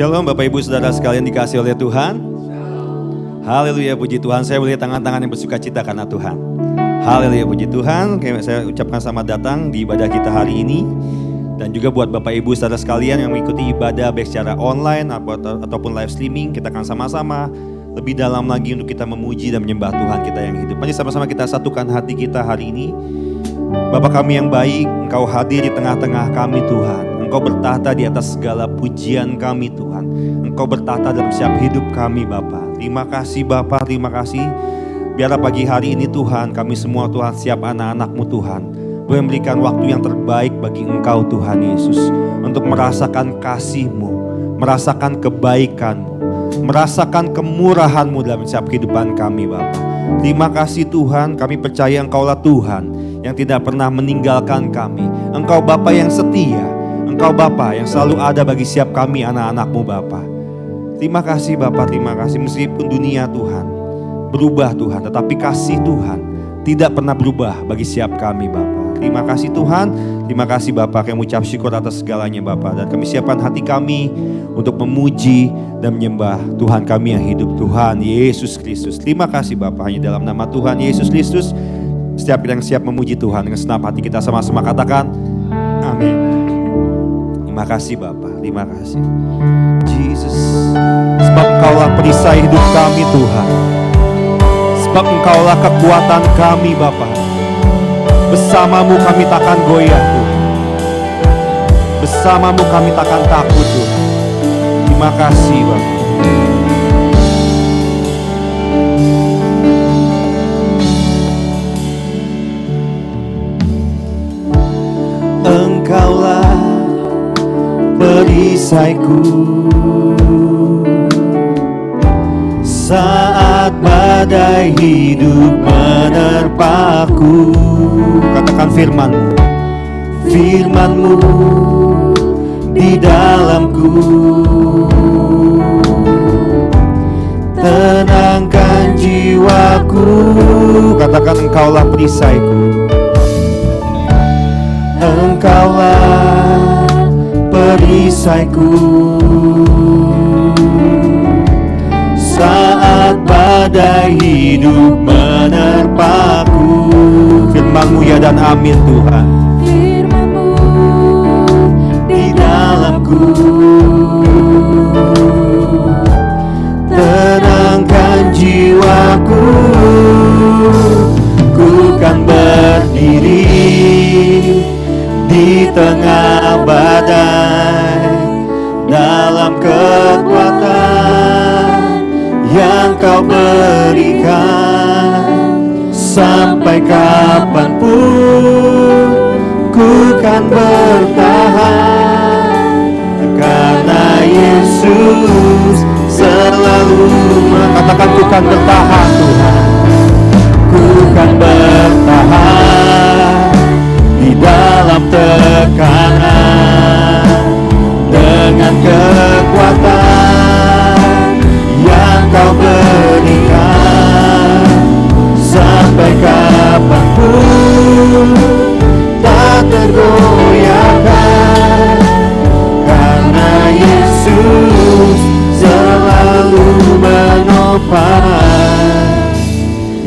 Shalom Bapak Ibu Saudara sekalian dikasihi oleh Tuhan. Haleluya, puji Tuhan. Saya melihat tangan-tangan yang bersuka cita karena Tuhan. Haleluya, puji Tuhan. Saya ucapkan selamat datang di ibadah kita hari ini. Dan juga buat Bapak Ibu Saudara sekalian yang mengikuti ibadah baik secara online ataupun live streaming, kita akan sama-sama lebih dalam lagi untuk kita memuji dan menyembah Tuhan kita yang hidup. Mari sama-sama kita satukan hati kita hari ini. Bapa kami yang baik, Engkau hadir di tengah-tengah kami Tuhan. Engkau bertahta di atas segala pujian kami Tuhan. Engkau bertahta dalam setiap hidup kami Bapa. Terima kasih Bapa, terima kasih. Biarlah pagi hari ini Tuhan, kami semua Tuhan siap anak-anak-Mu Tuhan. Boleh memberikan waktu yang terbaik bagi Engkau Tuhan Yesus. Untuk merasakan kasih-Mu, merasakan kebaikan-Mu, merasakan kemurahan-Mu dalam setiap kehidupan kami Bapa. Terima kasih Tuhan, kami percaya Engkaulah Tuhan yang tidak pernah meninggalkan kami. Engkau Bapa yang setia, Engkau Bapa yang selalu ada bagi setiap kami anak-anak-Mu Bapa. Terima kasih Bapa, terima kasih. Meskipun dunia Tuhan berubah Tuhan, tetapi kasih Tuhan tidak pernah berubah bagi setiap kami Bapa. Terima kasih Tuhan, terima kasih Bapa. Kami ucap syukur atas segalanya Bapa. Dan kami siapkan hati kami untuk memuji dan menyembah Tuhan kami yang hidup, Tuhan Yesus Kristus. Terima kasih Bapa, hanya dalam nama Tuhan Yesus Kristus setiap kita yang siap memuji Tuhan dengan senap hati kita sama-sama katakan amin. Terima kasih Bapa, terima kasih Jesus. Sebab Engkaulah perisai hidup kami Tuhan. Sebab Engkaulah kekuatan kami Bapa. Bersamamu kami takkan goyah Tuhan. Bersamamu kami takkan takut Tuhan. Terima kasih Bapa. Engkaulah perisaiku saat badai hidup menerpaku. Katakan firman-Mu, firman-Mu di dalamku. Tenangkan jiwaku. Katakan Engkaulah perisaiku. Engkaulah perisaiku saat badai hidup menerpaku. Firman-Mu ya dan amin Tuhan. Firman-Mu di dalamku. Tenangkan jiwaku. Ku kan berdiri di tengah badai dalam kekuatan yang Kau berikan. Sampai kapanpun ku kan bertahan karena Yesus selalu mengatakan ku kan bertahan Tuhan. Ku kan bertahan di dalam tekanan dengan kekuatan yang Kau berikan. Sampai kapanpun tak tergoyahkan karena Yesus selalu menopang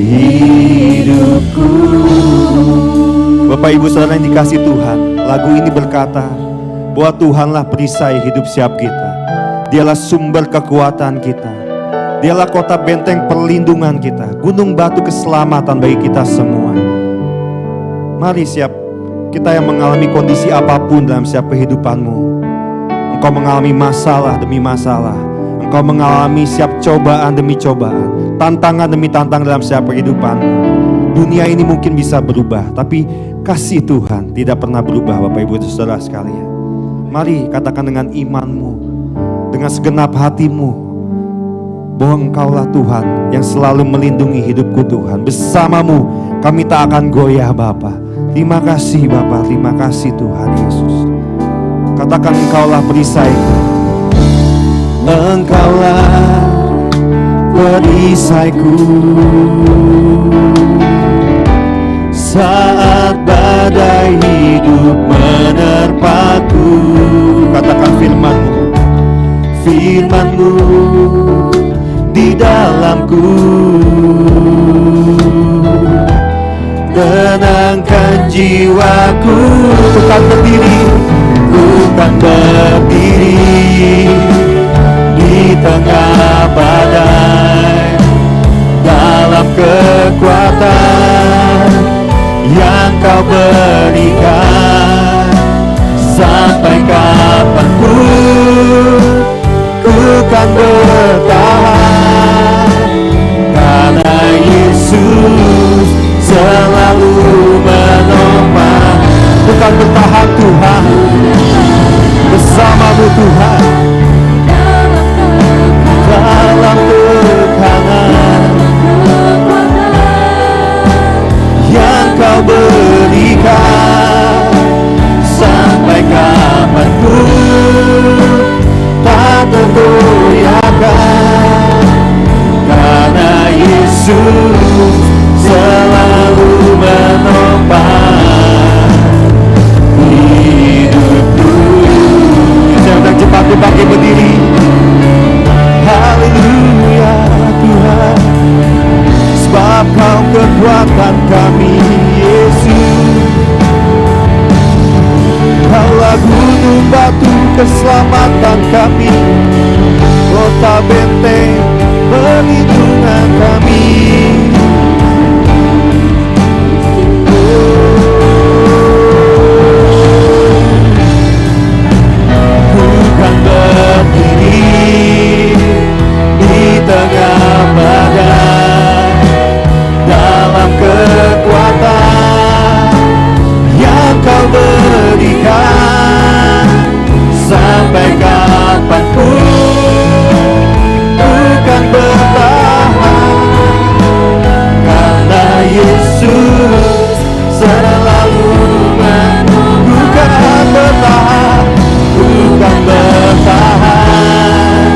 hidupku. Bapak Ibu Saudara yang dikasihi Tuhan, lagu ini berkata bahwa Tuhanlah perisai hidup setiap kita. Dialah sumber kekuatan kita. Dialah kota benteng perlindungan kita, gunung batu keselamatan bagi kita semua. Mari siap kita yang mengalami kondisi apapun dalam setiap kehidupanmu. Engkau mengalami masalah demi masalah. Engkau mengalami setiap cobaan demi cobaan, tantangan demi tantangan dalam setiap kehidupanmu. Dunia ini mungkin bisa berubah, tapi kasih Tuhan tidak pernah berubah Bapak Ibu Saudara sekalian. Mari katakan dengan imanmu, dengan segenap hatimu, bahwa Engkaulah Tuhan yang selalu melindungi hidupku Tuhan. Bersamamu kami tak akan goyah Bapa. Terima kasih Bapa, terima kasih Tuhan Yesus. Katakan Engkaulah perisaiku. Engkaulah perisaiku saat badai hidup menerpaku. Katakan firman-Mu, jiwaku. Tenangkan jiwaku. Ku kan berdiri, ku kan berdiri di tengah badai, dalam kekuatan yang Kau berikan. Sampai kapanpun ku kan bertahan, karena Yesus selalu menopang. Ku kan bertahan Tuhan, bersamamu Tuhan, dalam tekanan yang Kau berikan. Sampai kapanpun tak tergoyahkan, karena Yesus selalu menopang hidupku. Saya undang cepat bangkit berdiri. Haleluya Tuhan, sebab Kau kekuatan kami Yesus. Kaulah gunung batu keselamatan kami, kota benteng perlindungan kami. Ku kan berdiri di tengah badai, dalam kekuatan yang Kau berikan. Sampai kapanpun ku kan bertahan, karena Yesus selalu menopang. Ku kan bertahan, ku kan bertahan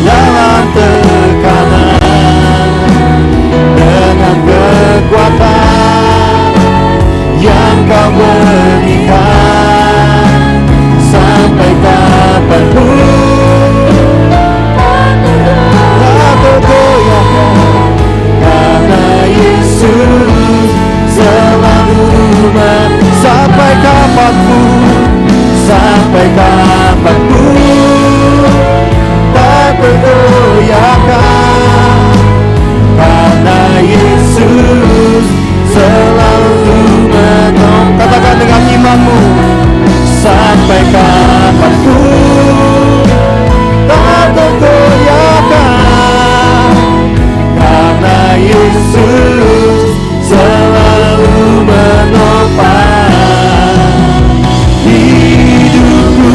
dalam tekanan dengan kekuatan yang Kau berikan. Sampai kapanpun tak tergoyahkan, karena Yesus selalu sampai kapanpun, sampai kapanpun tak tergoyahkan, karena Yesus selalu menopang. Katakan dengan imanmu. Sampai kapanpun tak tergoyahkan, karena Yesus selalu menopang hidupku.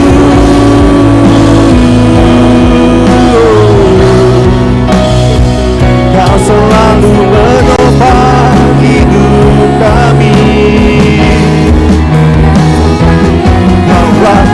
Kau selalu menopang hidup kami. Kaulah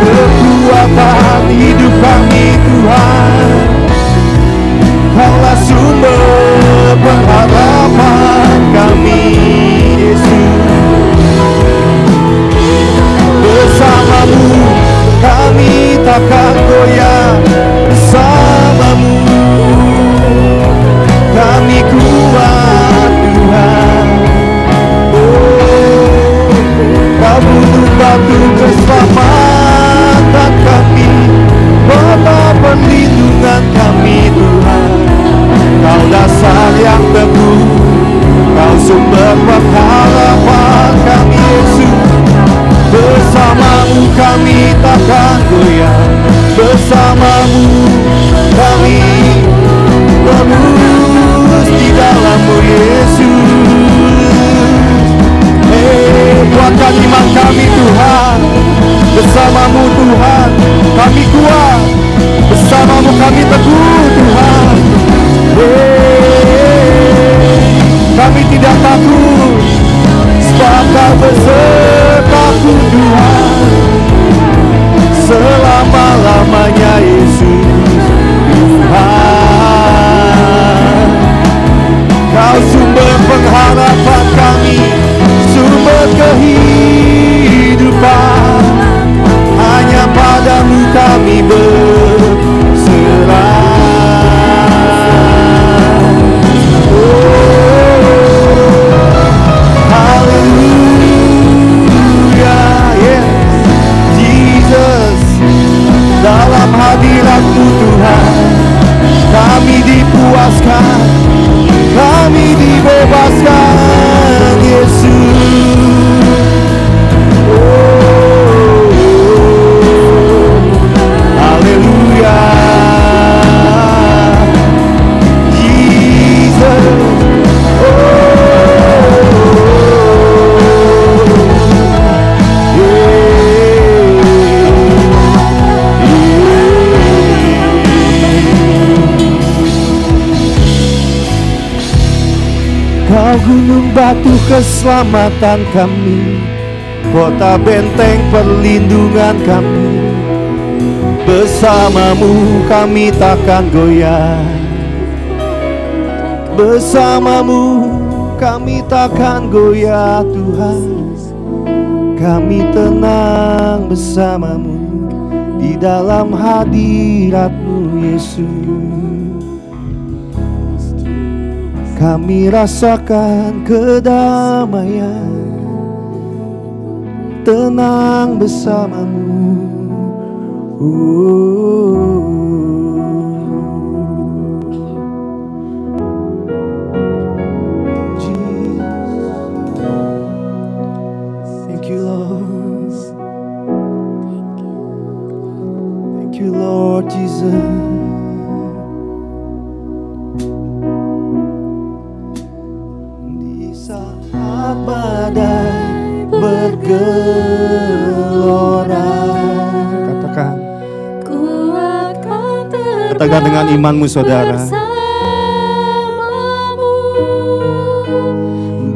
gunung batu keselamatan kami, kota benteng perlindungan kami. Bersamamu kami takkan goyah, bersamamu kami takkan goyah Tuhan. Kami tenang bersamamu di dalam hadirat-Mu Yesus. Kami rasakan kedamaian, tenang bersamamu. Thank you, Lord. Thank you, Lord Jesus. Di saat badai bergelora, katakan, katakan dengan imanmu saudara.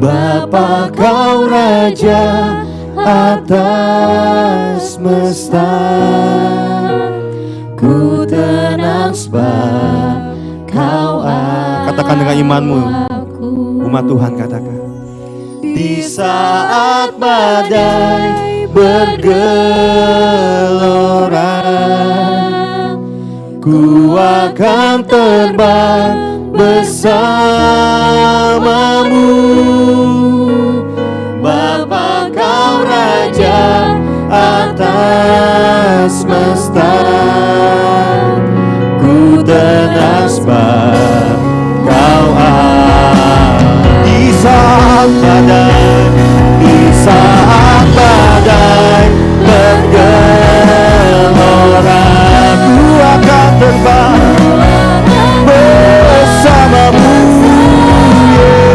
Bapa kau Raja atas semesta, ku tenang sebab kau ada. Katakan dengan imanmu, umat Tuhan, katakan. Di saat badai bergelora, ku akan terbang bersamamu. Bapa kau Raja atas semesta, ku tenang sebab kau ada. Di saat badai, di saat badai bergelora, ku akan terbang bersamamu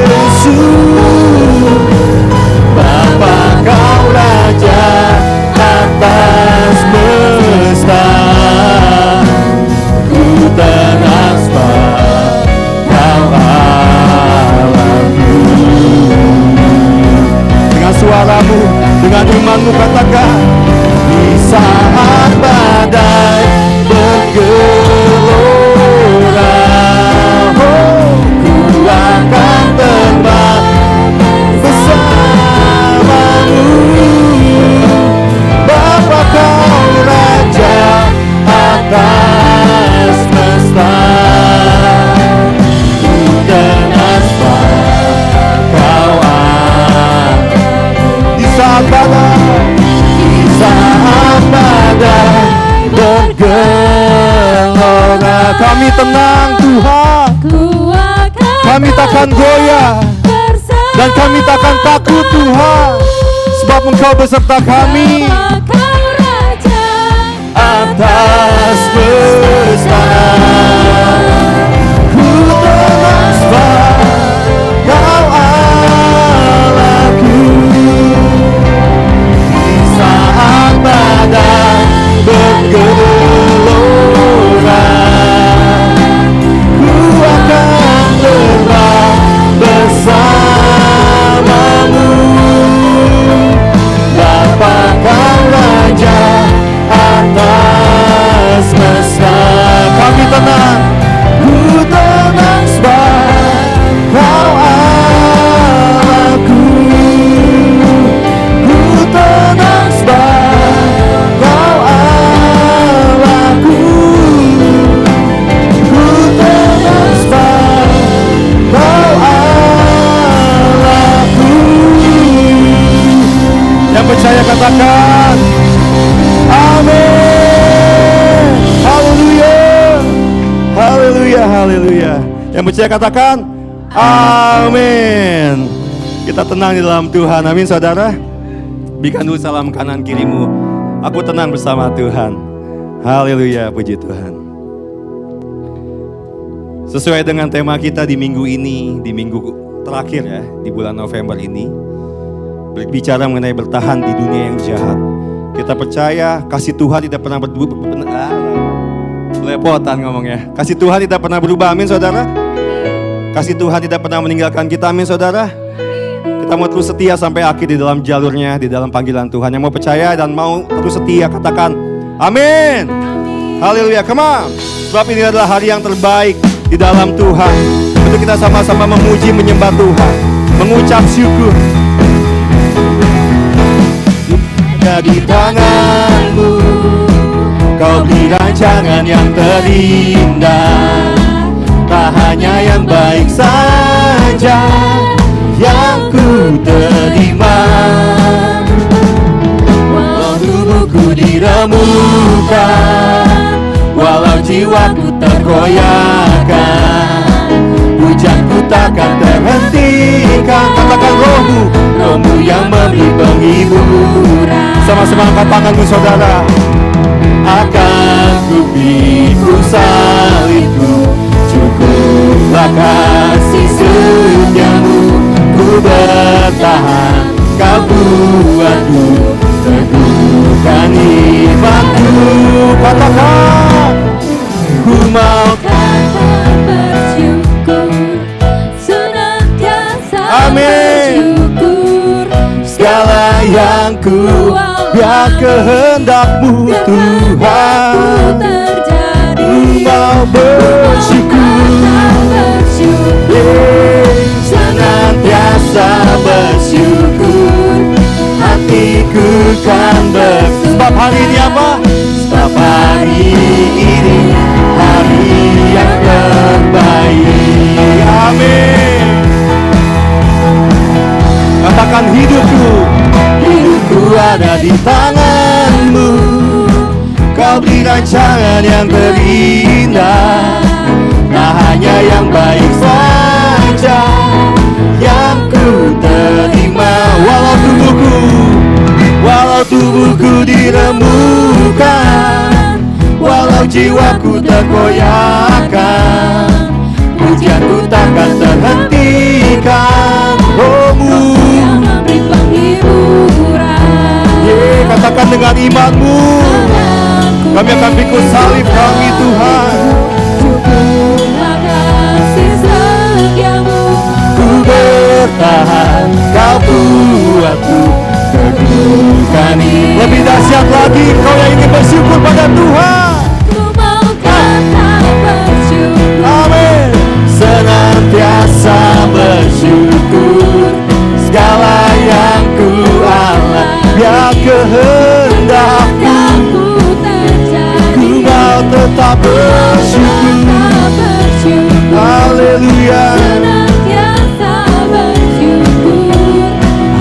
Yesus. Bapa kau Raja atas semesta, ku tenang sebab kau Allahku. Dengan suaramu, dengan imanmu katakan. Di saat badai bergelora, ku akan terbang bersamamu. Bapa kau Raja atas semesta, ku tenang sebab kau ada. Di saat badai, di saat badai bergelora, kami tenang Tuhan. Kami takkan goyah dan kami takkan takut Tuhan, sebab Engkau beserta kami atas semesta. Ku tenang sebab kau Allahku. Di saat badai bergelora, ku akan terbang bersamamu. Bapa kau Raja atas semesta, kami tenang, ku tenang sebab kau Allahku. Ku tenang sebab kau Allahku. Ku tenang sebab kau Allahku. Yang percaya katakan amin. Haleluya. Haleluya, haleluya. Yang percaya katakan amin. Kita tenang di dalam Tuhan. Amin saudara. Berikan dulu salam kanan kirimu. Aku tenang bersama Tuhan. Haleluya, puji Tuhan. Sesuai dengan tema kita di minggu ini, di minggu terakhir ya, di bulan November ini, berbicara mengenai bertahan di dunia yang jahat. Kita percaya kasih Tuhan tidak pernah belepotan ngomongnya. Kasih Tuhan tidak pernah berubah, amin saudara. Kasih Tuhan tidak pernah meninggalkan kita, amin saudara. Kita mau terus setia sampai akhir di dalam jalurnya, di dalam panggilan Tuhan. Yang mau percaya dan mau terus setia, katakan amin. Haleluya, come on. Sebab ini adalah hari yang terbaik di dalam Tuhan. Untuk kita sama-sama memuji, menyembah Tuhan, mengucap syukur. Ada di tanganmu, kau beri rancangan yang terindah. Tak hanya yang baik saja yang ku terima. Walau tubuhku diremukkan, walau jiwaku tergoyahkan, pujaanku takkan terhentikan. Katakan rohmu yang memberi penghiburan. Sama-sama angkat tanganmu saudara. Akan ku pikul salibku, cukuplah kasih setiamu. Ku bertahan, kau buatku teguhkan imanku. Katakan, ku mau bersyukur, senantiasa amin. bersyukur. Segala yang ku biar kehendak-Mu Tuhan. Ku mau bersyukur, senantiasa bersyukur. Hatiku kan bersyukur. Sebab hari ini apa? Sebab hari ini hari yang terbaik. Amin. Katakan hidupku ada di tangan-Mu. Kau beri rancangan yang terindah. Tak hanya yang baik saja yang ku terima. Walau tubuhku diremukkan, walau jiwaku tergoyahkan, pujianku takkan terhentikan. Rohmu yang memberi penghiburan. Katakan dengan imanmu, kami akan pikul salib kami Tuhan. Cukuplah kasih setiamu. Ku bertahan, kau buatku teguhkan. Lebih dahsyat lagi, kau yang ingin bersyukur pada Tuhan. Ku mau tetap bersyukur. Amin. Senantiasa bersyukur. Segala yang ku alami, biar kehendak-Mu. Ku mau tetap bersyukur. Haleluya.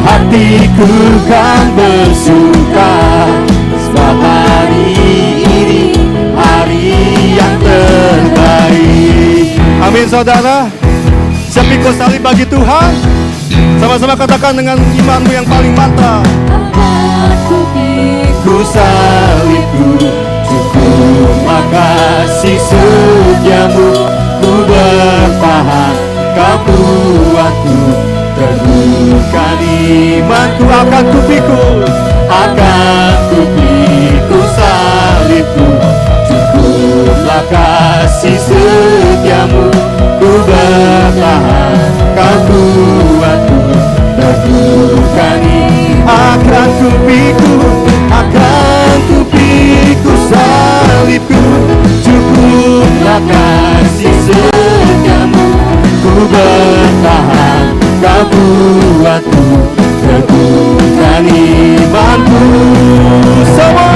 Hatiku kan bersuka, sebab hari ini hari yang terbaik. Amin saudara. Siap pikul salib bagi Tuhan. Sama-sama katakan dengan imanmu yang paling mantap. Ku salibku, cukuplah kasih setiamu. Ku bertahan, kau buatku teguhkan imanku. Akan ku pikul salibku, cukuplah kasih setiamu. Ku bertahan, kau buatku teguhkan imanku. Akan ku pikul salibku, cukuplah kasih setiamu. Ku bertahan, kau buatku teguhkan imanku. Semua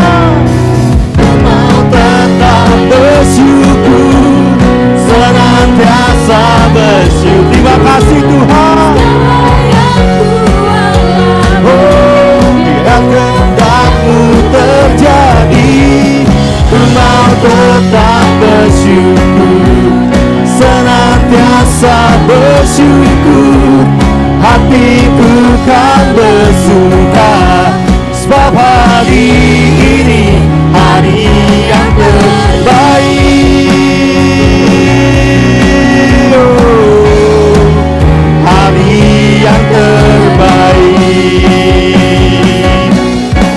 mau tetap bersyukur, senantiasa bersyukur. Terima kasih Tuhan. Oh, biar kehendak-Mu terjadi. Ku mau tetap bersyukur, senantiasa bersyukur. Hatiku kan bersuka, sebab hari ini hari yang terbaik. Oh, hari yang terbaik.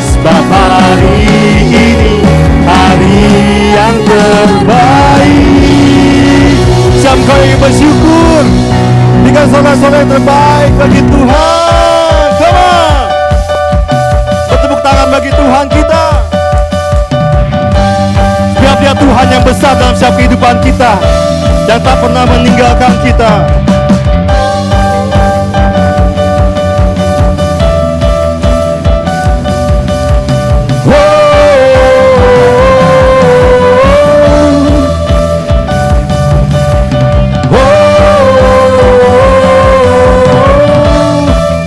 Sebab hari ini hari yang terbaik. Siap kau yang bersyukur, berikan saudara-saudara yang terbaik bagi Tuhan. besar dalam setiap kehidupan kita, dan tak pernah meninggalkan kita.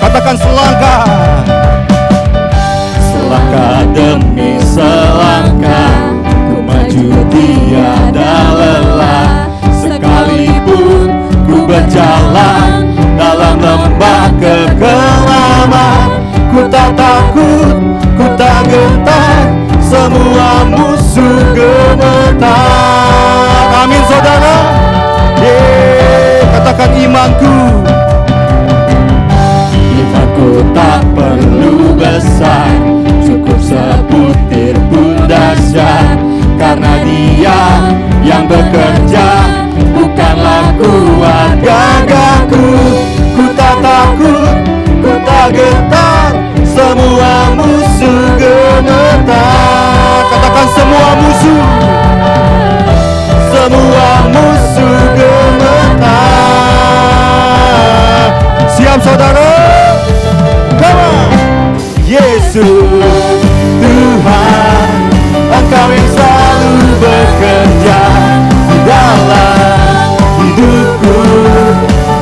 Katakan selangkah, selangkah demi selangkah, ku maju tiada lelah. Sekalipun ku berjalan dalam lembah kekelaman, ku tak takut, ku tak gentar, semua musuh gemetar. Amin saudara. Katakan imanku, imanku tak perlu besar, cukup sebutir pun dahsyat. Karena Dia yang bekerja, bukanlah kuat gagahku. Ku tak takut, ku tak gentar, semua musuh gemetar. Katakan semua musuh, semua musuh gemetar. Siap saudara? Come on. Yesus Tuhan, Engkau yang selalu bekerja di dalam hidupku,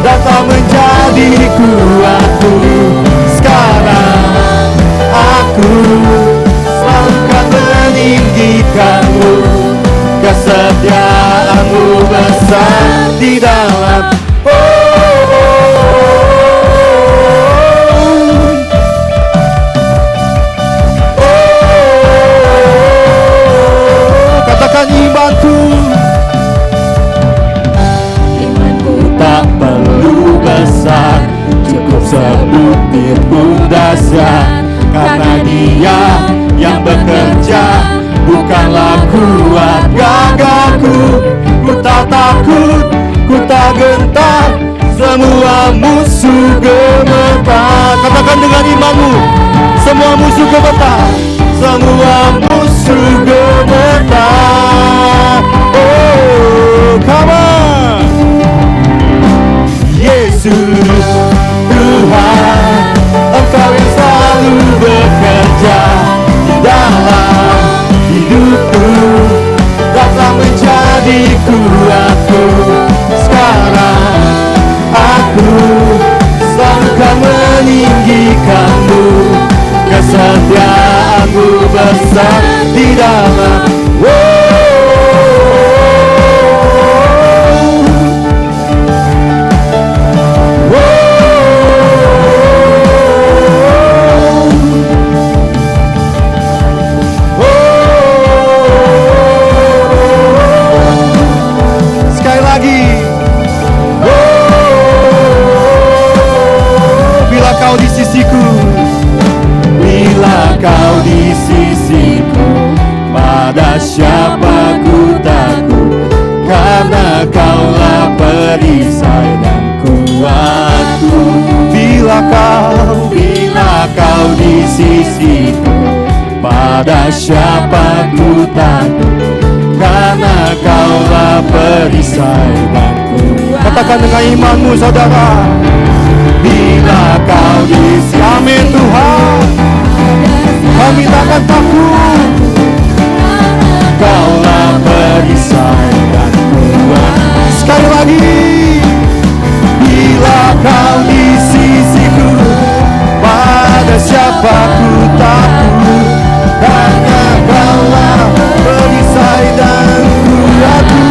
datang menjadi kuatku. Sekarang aku selalu kan meninggikanmu, kesetiaanmu besar di dalam. Katakan imanku, imanku tak perlu besar, cukup sebutir pun dahsyat. Karena Dia yang bekerja, bukanlah kuat gagahku. Ku tak takut, ku tak gentar, semua musuh gemetar. Katakan dengan imanmu, semua musuh gemetar, semua musuh gemetar. Oh, come on. Yesus Tuhan, Engkau yang selalu bekerja di dalam hidupku, datang menjadi kuatku. Sekarang aku selalu kan meninggikanmu, kesetiaanmu besar di dalam. Sekali lagi. Bila kau di sisiku, bila kau di sisiku, pada siapa ku takut? Karena Kaulah perisai dan kuatku. Bila kau di sisiku, pada siapa ku takut? Karena Kaulah perisai dan kuatku. Katakan dengan imanmu saudara. Bila kau di sisi, amin Tuhan, kami takkan takut. Kaulah perisai dan kuat. Sekali lagi. Bila kau di sisiku, pada siapa ku takut? Karena Kaulah perisai dan kuatku.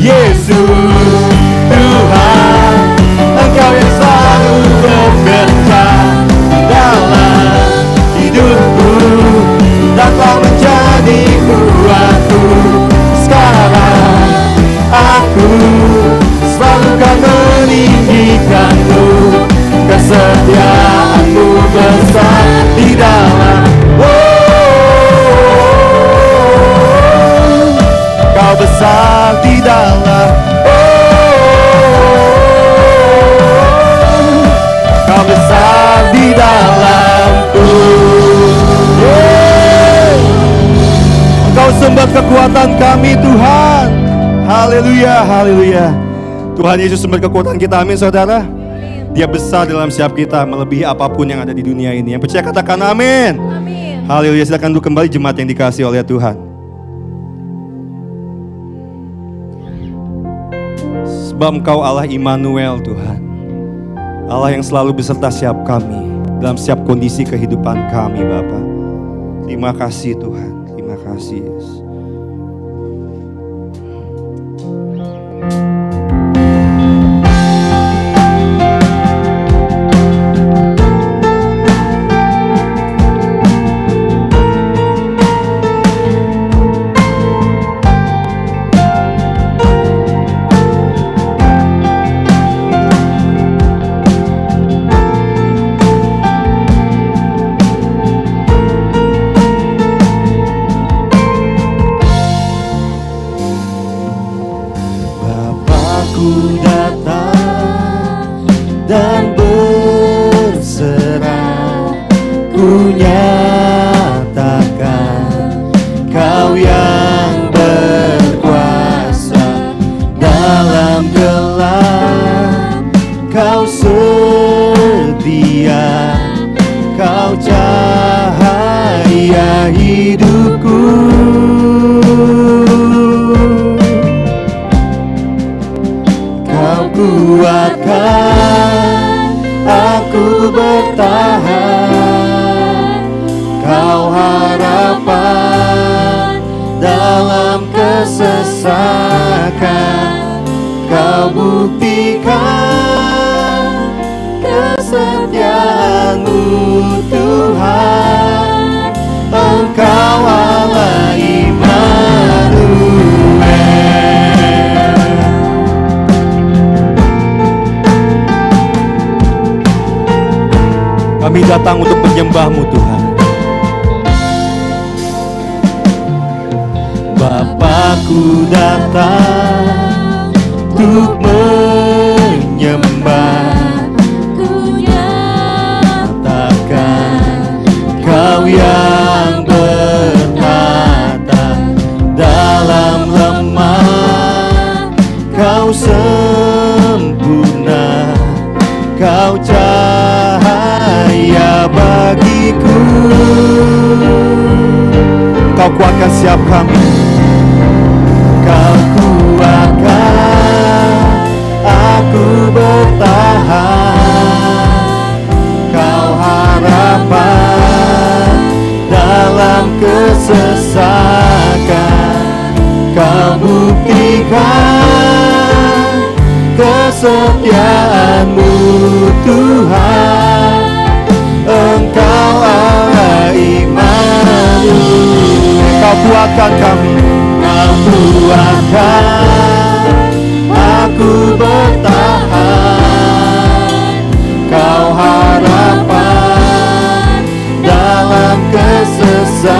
Yesus Tuhan, kekuatan kami Tuhan. Haleluya, haleluya. Tuhan Yesus sumber kekuatan kita, amin saudara. Dia besar dalam setiap kita, melebihi apapun yang ada di dunia ini. Yang percaya katakan amin. Amin. Haleluya, silakan duduk kembali jemaat yang dikasihi oleh Tuhan. Sebab Engkau Allah Immanuel Tuhan, Allah yang selalu beserta setiap kami dalam setiap kondisi kehidupan kami Bapa. Terima kasih Tuhan, terima kasih Yesus. Kami datang untuk menyembah-Mu Tuhan. Bapakku datang untuk menyembah, Ku nyatakan Kau yang bertata dalam lemah. Kau sempurna, Kau cahaya bagiku. Kau kuatkan setiap kami, Kau kuatkan aku bertahan. Kau harapan dalam kesesakan. Kau buktikan kesetiaan-Mu Tuhan. Engkau Allah Immanuel. Kau kuatkan kami, Kau kuatkan aku bertahan. Kau harapan dalam kesesakan.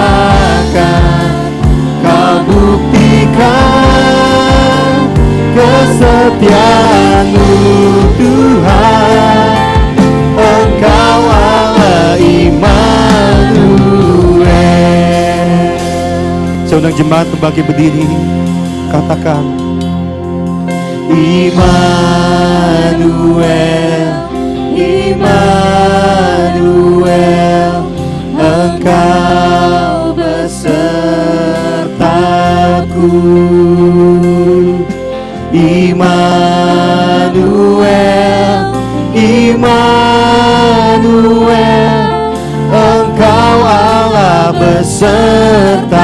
Kau buktikan kesetiaan-Mu Tuhan. Engkau Allah Immanuel. Saya undang jemaat bagi berdiri, katakan Immanuel, Immanuel, Engkau besertaku. Immanuel, Immanuel, Engkau Allah besertaku.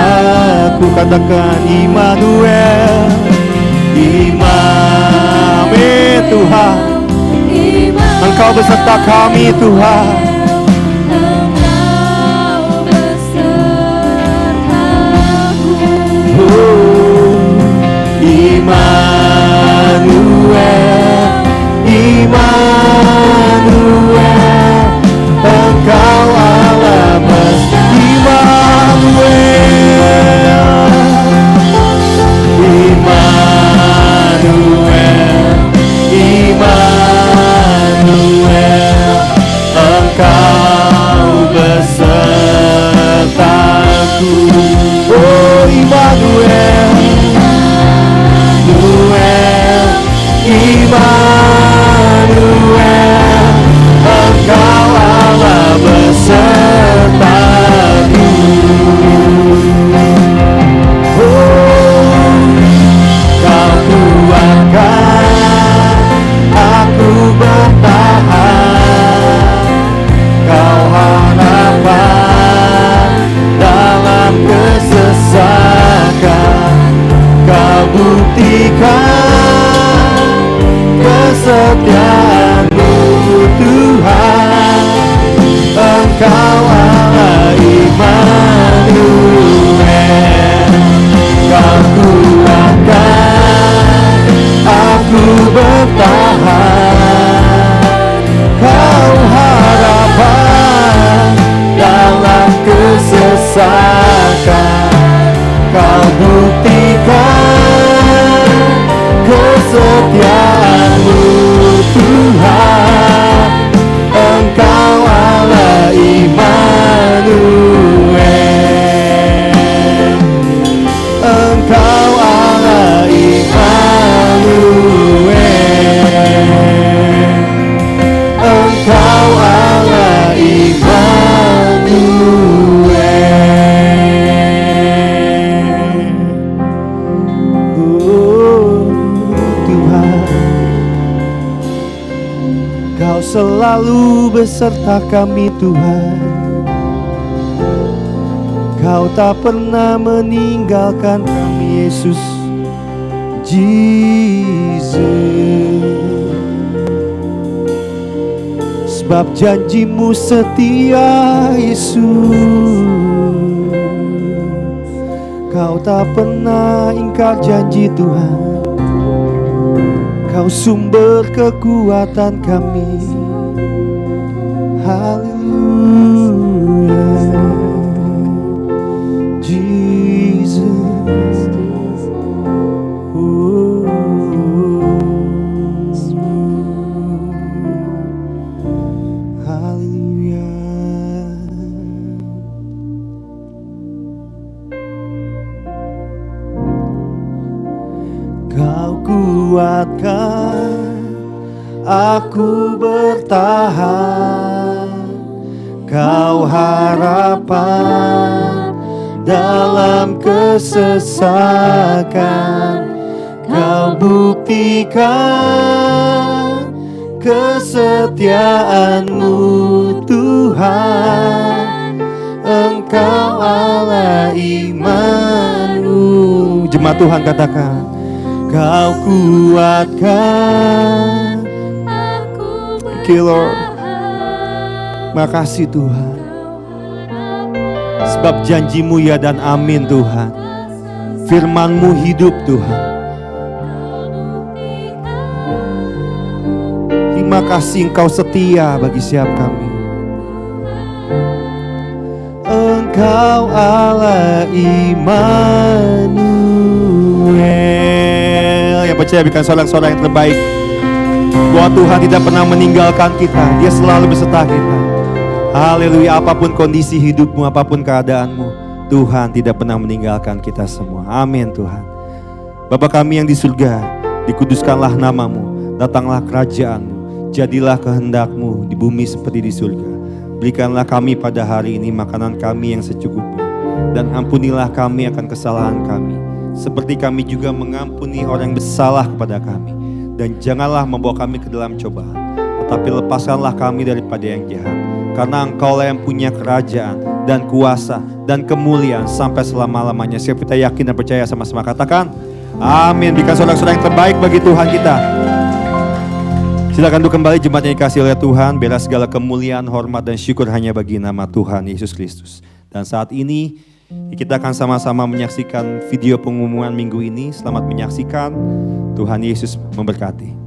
Katakan Immanuel, Immanuel Tuhan, Engkau beserta kami Tuhan. Engkau besertaku. Immanuel, Immanuel, Engkau Allah beserta. Immanuel, Immanuel, Engkau kesetiaan-Mu Tuhan. Engkau Allah Immanuel, Kau kuatkan aku bertahan. Kau harapan dalam kesesakan, Kau buktikan kesetiaan-Mu Tuhan. Engkau Allah Immanuel, Engkau Allah Immanuel, Engkau Allah Immanuel. Oh Tuhan, Kau selalu beserta kami Tuhan. Kau tak pernah meninggalkan kami Yesus, Jesus. Sebab janji-Mu setia Yesus. Kau tak pernah ingkar janji Tuhan. Kau sumber kekuatan kami. Haleluya, Jesus. Haleluya. Kau kuatkan aku bertahan. Kau harapan dalam kesesakan, Kau buktikan kesetiaan-Mu Tuhan. Engkau Allah Immanuel. Jemaat Tuhan katakan, Kau kuatkan. Thank you Lord. Makasih Tuhan. Sebab janji-Mu ya dan amin Tuhan. Firman-Mu hidup Tuhan. Terima kasih Engkau setia bagi setiap kami. Engkau Allah Immanuel. Yang percaya berikan sorak-sorak yang terbaik bahwa Tuhan tidak pernah meninggalkan kita. Dia selalu beserta kita. Haleluya. Apapun kondisi hidupmu, apapun keadaanmu, Tuhan tidak pernah meninggalkan kita semua. Amin Tuhan. Bapa kami yang di surga, dikuduskanlah nama-Mu, datanglah kerajaan-Mu, jadilah kehendak-Mu di bumi seperti di surga. Berikanlah kami pada hari ini makanan kami yang secukupnya, dan ampunilah kami akan kesalahan kami, seperti kami juga mengampuni orang yang bersalah kepada kami. Dan janganlah membawa kami ke dalam cobaan, tetapi lepaskanlah kami daripada yang jahat. Karena Engkau-lah yang punya kerajaan dan kuasa dan kemuliaan sampai selama-lamanya. Siapa kita yakin dan percaya sama-sama katakan amin. Berikan sorak-sorak yang terbaik bagi Tuhan kita. Silakan duduk kembali jemaat yang dikasihi oleh Tuhan. Biarlah segala kemuliaan, hormat dan syukur hanya bagi nama Tuhan Yesus Kristus. Dan saat ini kita akan sama-sama menyaksikan video pengumuman minggu ini. Selamat menyaksikan. Tuhan Yesus memberkati.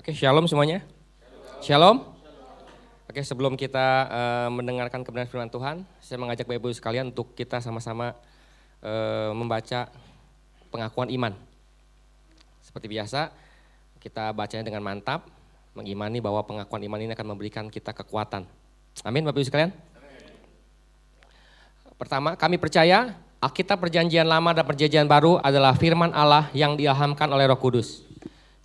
Oke, shalom semuanya. Shalom. Oke, sebelum kita mendengarkan kebenaran firman Tuhan, saya mengajak Bapak Ibu sekalian untuk kita sama-sama membaca pengakuan iman. Seperti biasa, kita bacanya dengan mantap, mengimani bahwa pengakuan iman ini akan memberikan kita kekuatan. Amin, Bapak Ibu sekalian. Pertama, kami percaya Alkitab Perjanjian Lama dan Perjanjian Baru adalah firman Allah yang diilhamkan oleh Roh Kudus.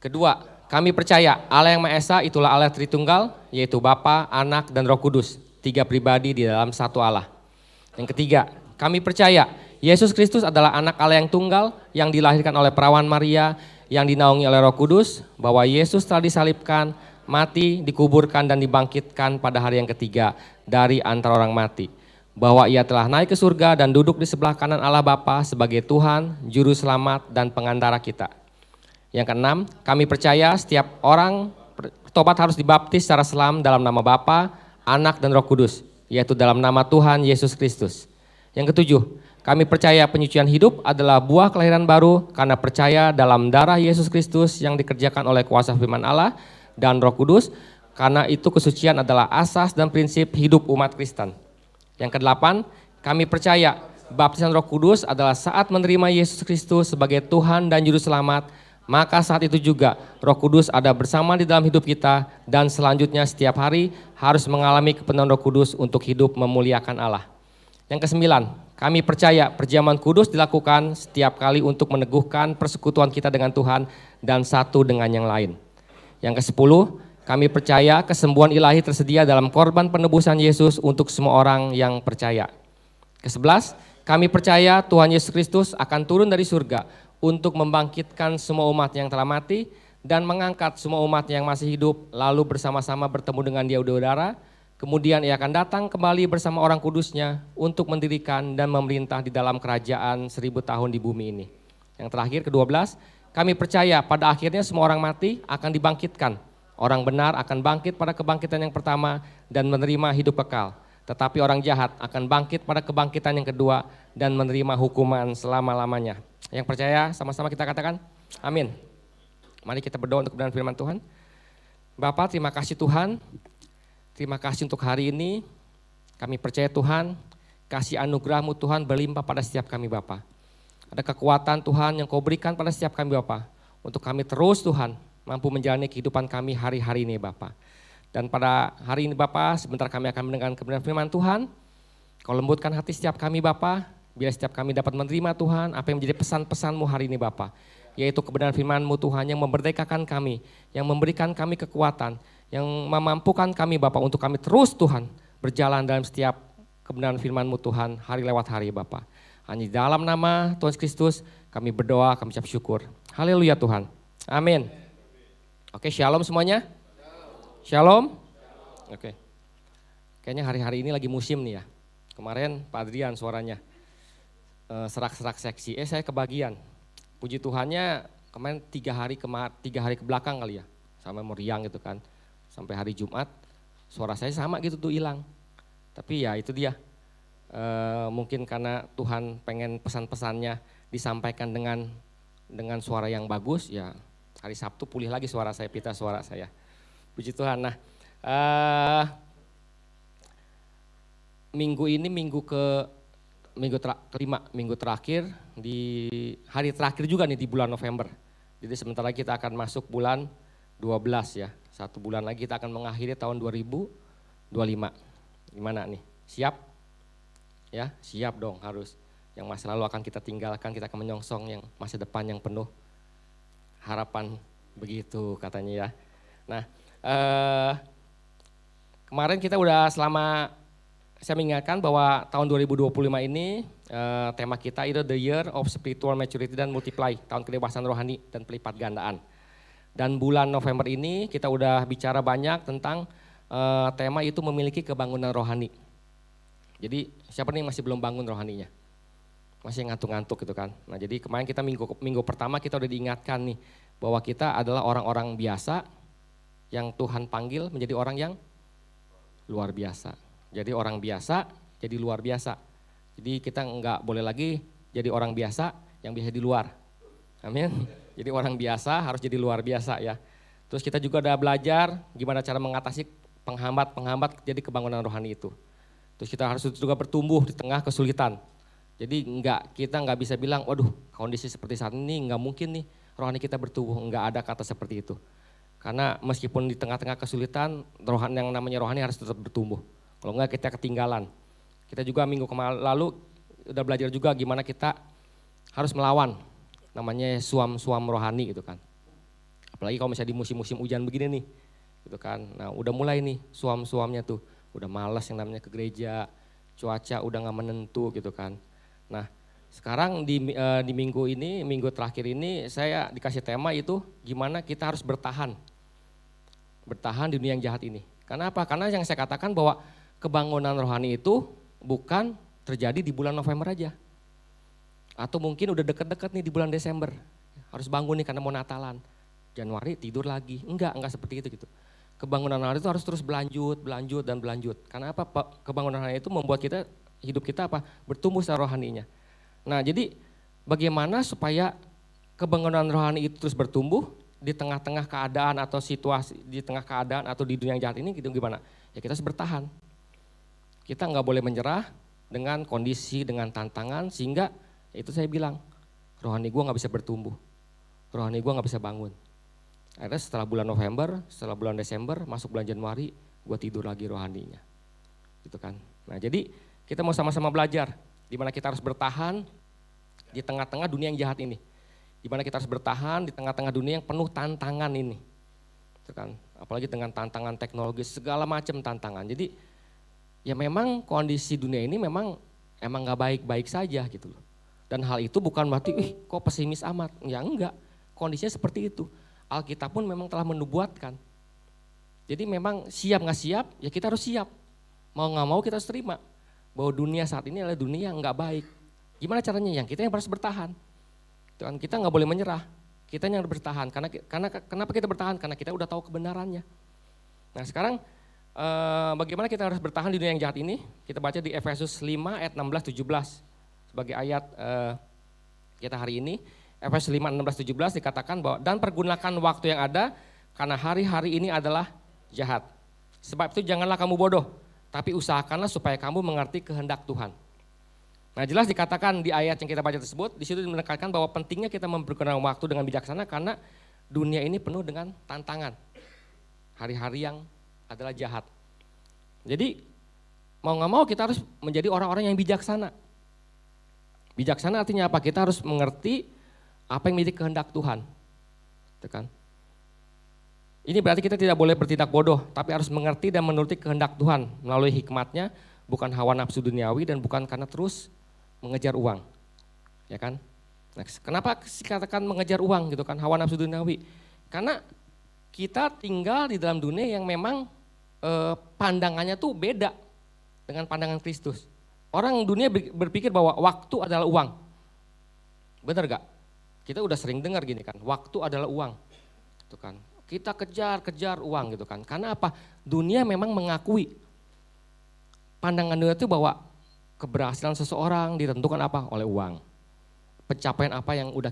Kedua, kami percaya Allah yang Maha Esa itulah Allah Tritunggal, yaitu Bapa, Anak, dan Roh Kudus, 3 pribadi di dalam satu Allah. Yang ketiga, kami percaya Yesus Kristus adalah anak Allah yang tunggal, yang dilahirkan oleh perawan Maria, yang dinaungi oleh Roh Kudus, bahwa Yesus telah disalibkan, mati, dikuburkan, dan dibangkitkan pada hari yang ketiga dari antara orang mati. Bahwa ia telah naik ke surga dan duduk di sebelah kanan Allah Bapa sebagai Tuhan, Juru Selamat, dan Pengantara kita. Yang keenam, kami percaya setiap orang tobat harus dibaptis secara selam dalam nama Bapa, Anak, dan Roh Kudus, yaitu dalam nama Tuhan Yesus Kristus. Yang ketujuh, kami percaya penyucian hidup adalah buah kelahiran baru karena percaya dalam darah Yesus Kristus yang dikerjakan oleh kuasa firman Allah dan Roh Kudus, karena itu kesucian adalah asas dan prinsip hidup umat Kristen. Yang kedelapan, kami percaya baptisan Roh Kudus adalah saat menerima Yesus Kristus sebagai Tuhan dan Juru Selamat, maka saat itu juga Roh Kudus ada bersama di dalam hidup kita dan selanjutnya setiap hari harus mengalami kepenuhan Roh Kudus untuk hidup memuliakan Allah. Yang kesembilan, kami percaya perjamuan kudus dilakukan setiap kali untuk meneguhkan persekutuan kita dengan Tuhan dan satu dengan yang lain. Yang kesepuluh, kami percaya kesembuhan ilahi tersedia dalam korban penebusan Yesus untuk semua orang yang percaya. Kesebelas, kami percaya Tuhan Yesus Kristus akan turun dari surga untuk membangkitkan semua umat yang telah mati dan mengangkat semua umat yang masih hidup lalu bersama-sama bertemu dengan Dia di udara. Kemudian Ia akan datang kembali bersama orang kudusnya untuk mendirikan dan memerintah di dalam kerajaan 1000 tahun di bumi ini. Yang terakhir, ke-12, kami percaya pada akhirnya semua orang mati akan dibangkitkan. Orang benar akan bangkit pada kebangkitan yang pertama dan menerima hidup kekal. Tetapi orang jahat akan bangkit pada kebangkitan yang kedua dan menerima hukuman selama-lamanya. Yang percaya sama-sama kita katakan amin. Mari kita berdoa untuk kebenaran firman Tuhan. Bapa, terima kasih Tuhan. Terima kasih untuk hari ini. Kami percaya Tuhan, kasih anugerah-Mu Tuhan berlimpah pada setiap kami Bapa. Ada kekuatan Tuhan yang Kau berikan pada setiap kami Bapa. Untuk kami terus Tuhan mampu menjalani kehidupan kami hari-hari ini Bapa. Dan pada hari ini Bapa, sebentar kami akan mendengarkan kebenaran firman Tuhan. Kau lembutkan hati setiap kami Bapa. Biar setiap kami dapat menerima Tuhan apa yang menjadi pesan-pesan-Mu hari ini Bapa. Yaitu kebenaran firman-Mu Tuhan yang memerdekakan kami, yang memberikan kami kekuatan, yang memampukan kami Bapa untuk kami terus Tuhan berjalan dalam setiap kebenaran firman-Mu Tuhan hari lewat hari Bapa. Hanya dalam nama Tuhan Kristus kami berdoa, kami ucap syukur. Haleluya Tuhan. Amin. Oke, shalom semuanya. Shalom. Oke. Kayaknya hari-hari ini lagi musim nih ya. Kemarin Pak Adrian suaranya serak-serak seksi. Saya kebagian. Puji Tuhannya kemarin 3 hari ke belakang kali ya. Sampai meriang gitu kan. Sampai hari Jumat suara saya sama gitu tuh hilang. Tapi ya itu dia. Mungkin karena Tuhan pengen pesan-pesannya disampaikan dengan suara yang bagus ya. Hari Sabtu pulih lagi suara saya, pita suara saya. Puji Tuhan. Nah, minggu ini kelima, minggu terakhir di hari terakhir juga nih di bulan November. Jadi sebentar lagi kita akan masuk bulan 12 ya. 1 bulan lagi kita akan mengakhiri tahun 2025. Gimana nih? Siap? Ya, siap dong harus. Yang masa lalu akan kita tinggalkan, kita akan menyongsong yang masa depan yang penuh harapan, begitu katanya ya. Nah, kemarin kita udah saya mengingatkan bahwa tahun 2025 ini tema kita itu The Year of Spiritual Maturity dan Multiply, tahun kedewasaan rohani dan pelipat gandaan. Dan bulan November ini kita udah bicara banyak tentang tema itu memiliki kebangunan rohani. Jadi siapa nih yang masih belum bangun rohaninya? Masih ngantuk-ngantuk gitu kan. Nah jadi kemarin kita minggu pertama kita udah diingatkan nih bahwa kita adalah orang-orang biasa yang Tuhan panggil menjadi orang yang luar biasa. Jadi orang biasa jadi luar biasa. Jadi kita enggak boleh lagi jadi orang biasa yang biasa di luar. Amin. Jadi orang biasa harus jadi luar biasa ya. Terus kita juga udah belajar gimana cara mengatasi penghambat-penghambat jadi kebangunan rohani itu. Terus kita harus juga bertumbuh di tengah kesulitan. Jadi kita nggak bisa bilang, waduh kondisi seperti saat ini nggak mungkin nih rohani kita bertumbuh, nggak ada kata seperti itu. Karena meskipun di tengah-tengah kesulitan, rohani yang namanya rohani harus tetap bertumbuh. Kalau nggak kita ketinggalan. Kita juga minggu lalu udah belajar juga gimana kita harus melawan namanya suam-suam rohani gitu kan. Apalagi kalau misalnya di musim-musim hujan begini nih, gitu kan. Nah udah mulai nih suam-suamnya tuh, udah malas yang namanya ke gereja, cuaca udah nggak menentu gitu kan. Nah sekarang di minggu ini, minggu terakhir ini saya dikasih tema itu gimana kita harus bertahan di dunia yang jahat ini. Karena apa? Karena yang saya katakan bahwa kebangunan rohani itu bukan terjadi di bulan November aja. Atau mungkin udah deket-deket nih di bulan Desember, harus bangun nih karena mau Natalan. Januari tidur lagi, enggak seperti itu gitu. Kebangunan rohani itu harus terus berlanjut. Karena apa? Kebangunan rohani itu membuat hidup kita bertumbuh secara rohaninya. Nah jadi bagaimana supaya kebangunan rohani itu terus bertumbuh di tengah-tengah keadaan atau situasi, di tengah keadaan atau di dunia yang jahat ini gitu gimana? Ya kita harus bertahan. Kita nggak boleh menyerah dengan kondisi, dengan tantangan sehingga itu saya bilang rohani gue nggak bisa bertumbuh, rohani gue nggak bisa bangun. Akhirnya setelah bulan November, setelah bulan Desember, masuk bulan Januari, gue tidur lagi rohaninya, gitu kan. Nah jadi kita mau sama-sama belajar, di mana kita harus bertahan di tengah-tengah dunia yang jahat ini, di mana kita harus bertahan di tengah-tengah dunia yang penuh tantangan ini, gitu kan. Apalagi dengan tantangan teknologi, segala macam tantangan. Jadi ya memang kondisi dunia ini emang nggak baik-baik saja gitu loh. Dan hal itu bukan berarti, kok pesimis amat, ya enggak, kondisinya seperti itu. Alkitab pun memang telah menubuatkan. Jadi memang siap nggak siap, ya kita harus siap. Mau nggak mau kita harus terima bahwa dunia saat ini adalah dunia yang nggak baik. Gimana caranya? Yang kita yang harus bertahan. Tuhan, kita nggak boleh menyerah. Kita yang harus bertahan. Kenapa kita bertahan? Karena kita udah tahu kebenarannya. Nah sekarang bagaimana kita harus bertahan di dunia yang jahat ini? Kita baca di Efesus 5 ayat 16-17 sebagai ayat kita hari ini. Efesus 5, 16-17 dikatakan bahwa dan pergunakan waktu yang ada karena hari-hari ini adalah jahat. Sebab itu janganlah kamu bodoh, tapi usahakanlah supaya kamu mengerti kehendak Tuhan. Nah jelas dikatakan di ayat yang kita baca tersebut, di situ menekankan bahwa pentingnya kita mempergunakan waktu dengan bijaksana karena dunia ini penuh dengan tantangan. Hari-hari yang adalah jahat. Jadi mau gak mau kita harus menjadi orang-orang yang bijaksana. Bijaksana artinya apa? Kita harus mengerti apa yang menjadi kehendak Tuhan. Kan? Ini berarti kita tidak boleh bertindak bodoh, tapi harus mengerti dan menuruti kehendak Tuhan melalui hikmatnya, bukan hawa nafsu duniawi dan bukan karena terus mengejar uang. Ya kan? Nah, kenapa dikatakan mengejar uang gitu kan, hawa nafsu duniawi? Karena kita tinggal di dalam dunia yang memang pandangannya tuh beda dengan pandangan Kristus. Orang dunia berpikir bahwa waktu adalah uang. Benar gak? Kita udah sering dengar gini kan, waktu adalah uang. Gitu kan. Kita kejar uang gitu kan. Karena apa? Dunia memang mengakui pandangan dunia itu bahwa keberhasilan seseorang ditentukan apa? Oleh uang. Pencapaian apa yang udah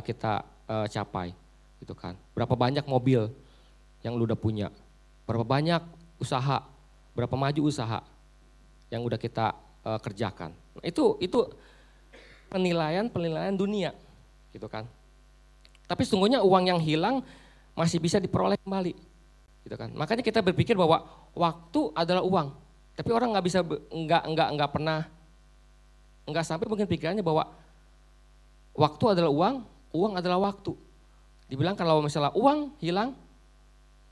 kita capai gitu kan. Berapa banyak mobil yang lu udah punya? Berapa banyak usaha? Berapa maju usaha yang udah kita kerjakan? Nah, itu penilaian dunia gitu kan. Tapi sesungguhnya uang yang hilang masih bisa diperoleh kembali gitu kan. Makanya kita berpikir bahwa waktu adalah uang. Tapi orang nggak sampai mungkin pikirannya bahwa waktu adalah uang adalah waktu. Dibilang kalau misalnya uang hilang,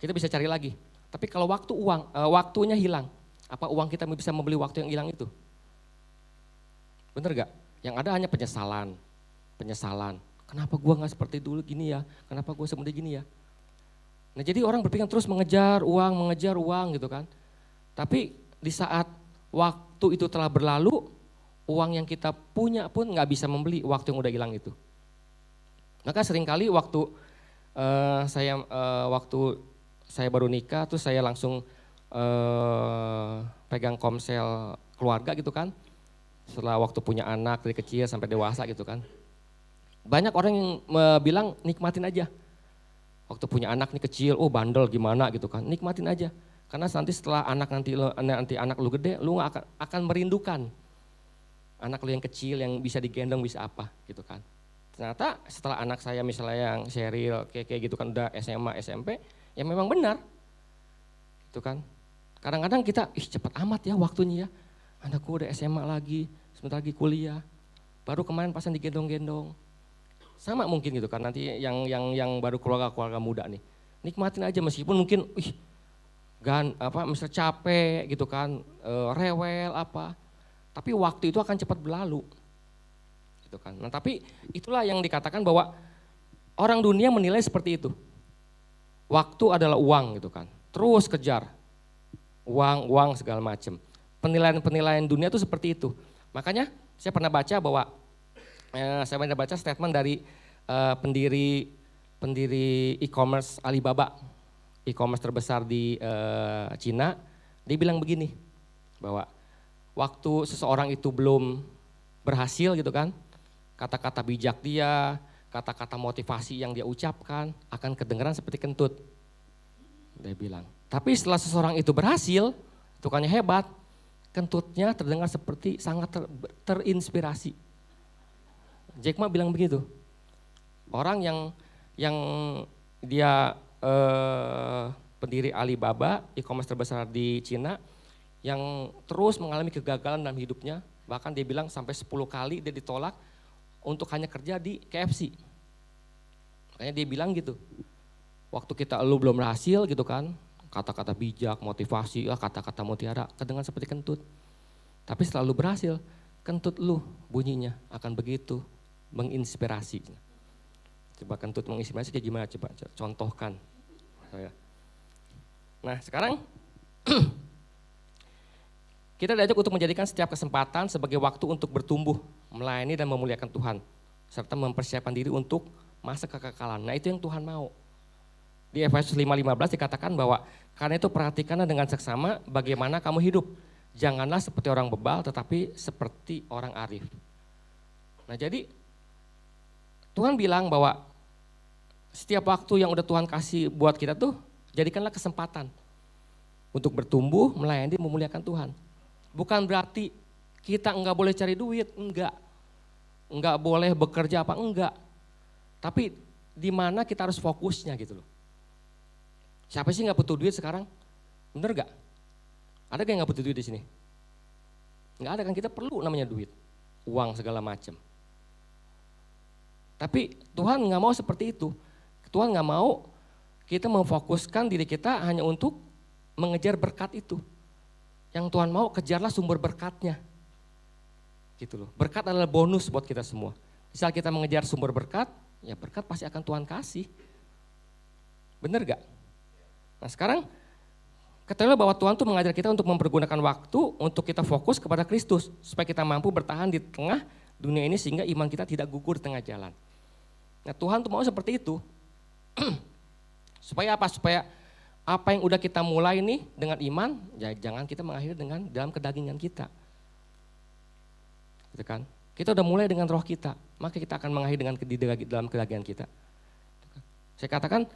kita bisa cari lagi. Tapi kalau waktunya hilang, apa uang kita bisa membeli waktu yang hilang itu? Bener gak? Yang ada hanya penyesalan. Kenapa gua nggak seperti dulu gini ya? Kenapa gua seperti gini ya? Nah jadi orang berpikir terus mengejar uang gitu kan. Tapi di saat waktu itu telah berlalu, uang yang kita punya pun nggak bisa membeli waktu yang udah hilang itu. Maka seringkali waktu saya baru nikah, terus saya langsung pegang komsel keluarga gitu kan. Setelah waktu punya anak dari kecil sampai dewasa gitu kan. Banyak orang yang bilang nikmatin aja. Waktu punya anak nih kecil, oh bandel gimana gitu kan, nikmatin aja. Karena nanti setelah nanti anak lu gede, lu akan merindukan anak lu yang kecil yang bisa digendong bisa apa gitu kan. Ternyata setelah anak saya misalnya yang Sheryl kayak gitu kan udah SMA, SMP, ya memang benar. Gitu kan. Kadang-kadang kita, cepet amat ya waktunya ya. Anakku udah SMA lagi, sebentar lagi kuliah. Baru kemarin pasan digendong-gendong. Sama mungkin gitu kan nanti yang baru keluarga muda nih. Nikmatin aja meskipun mungkin misalnya capek gitu kan, rewel apa. Tapi waktu itu akan cepat berlalu. Gitu kan. Nah, tapi itulah yang dikatakan bahwa orang dunia menilai seperti itu. Waktu adalah uang gitu kan. Terus kejar. Uang segala macam. Penilaian dunia itu seperti itu. Makanya saya pernah baca bahwa saya pernah baca statement dari pendiri e-commerce Alibaba, e-commerce terbesar di Cina. Dia bilang begini, bahwa waktu seseorang itu belum berhasil gitu kan, kata-kata bijak dia, kata-kata motivasi yang dia ucapkan akan kedengaran seperti kentut. Dia bilang, tapi setelah seseorang itu berhasil, tukannya hebat, kentutnya terdengar seperti sangat terinspirasi. Jack Ma bilang begitu. Orang yang dia pendiri Alibaba, e-commerce terbesar di Cina, yang terus mengalami kegagalan dalam hidupnya, bahkan dia bilang sampai 10 kali dia ditolak untuk hanya kerja di KFC. Makanya dia bilang gitu, waktu lu belum berhasil gitu kan, kata-kata bijak, motivasi, kata-kata mutiara, kedengaran seperti kentut. Tapi setelah lu berhasil, kentut lu bunyinya akan begitu menginspirasi. Coba kentut menginspirasi kayak gimana, coba contohkan. Nah sekarang kita diajak untuk menjadikan setiap kesempatan sebagai waktu untuk bertumbuh, melayani dan memuliakan Tuhan, serta mempersiapkan diri untuk masa kekekalan. Nah itu yang Tuhan mau. Di Efesus 5:15 dikatakan bahwa karena itu perhatikanlah dengan seksama bagaimana kamu hidup. Janganlah seperti orang bebal tetapi seperti orang arif. Nah jadi Tuhan bilang bahwa setiap waktu yang udah Tuhan kasih buat kita tuh jadikanlah kesempatan untuk bertumbuh, melayani, memuliakan Tuhan. Bukan berarti kita enggak boleh cari duit, enggak boleh bekerja apa, enggak. Tapi di mana kita harus fokusnya gitu loh. Siapa sih nggak butuh duit sekarang? Bener gak? Ada gak yang nggak butuh duit di sini? Nggak ada kan, kita perlu namanya duit, uang segala macam. Tapi Tuhan nggak mau seperti itu. Tuhan nggak mau kita memfokuskan diri kita hanya untuk mengejar berkat itu. Yang Tuhan mau kejarlah sumber berkatnya. Gitu loh. Berkat adalah bonus buat kita semua. Misal kita mengejar sumber berkat, ya berkat pasti akan Tuhan kasih. Bener gak? Nah sekarang ketahuilah bahwa Tuhan tuh mengajar kita untuk mempergunakan waktu untuk kita fokus kepada Kristus. Supaya kita mampu bertahan di tengah dunia ini sehingga iman kita tidak gugur di tengah jalan. Nah Tuhan tuh mau seperti itu. Supaya apa? Supaya apa yang udah kita mulai nih dengan iman, ya jangan kita mengakhiri dengan dalam kedagingan kita. Gitu kan? Kita udah mulai dengan roh kita, maka kita akan mengakhiri dengan dalam kedagingan kita. Saya katakan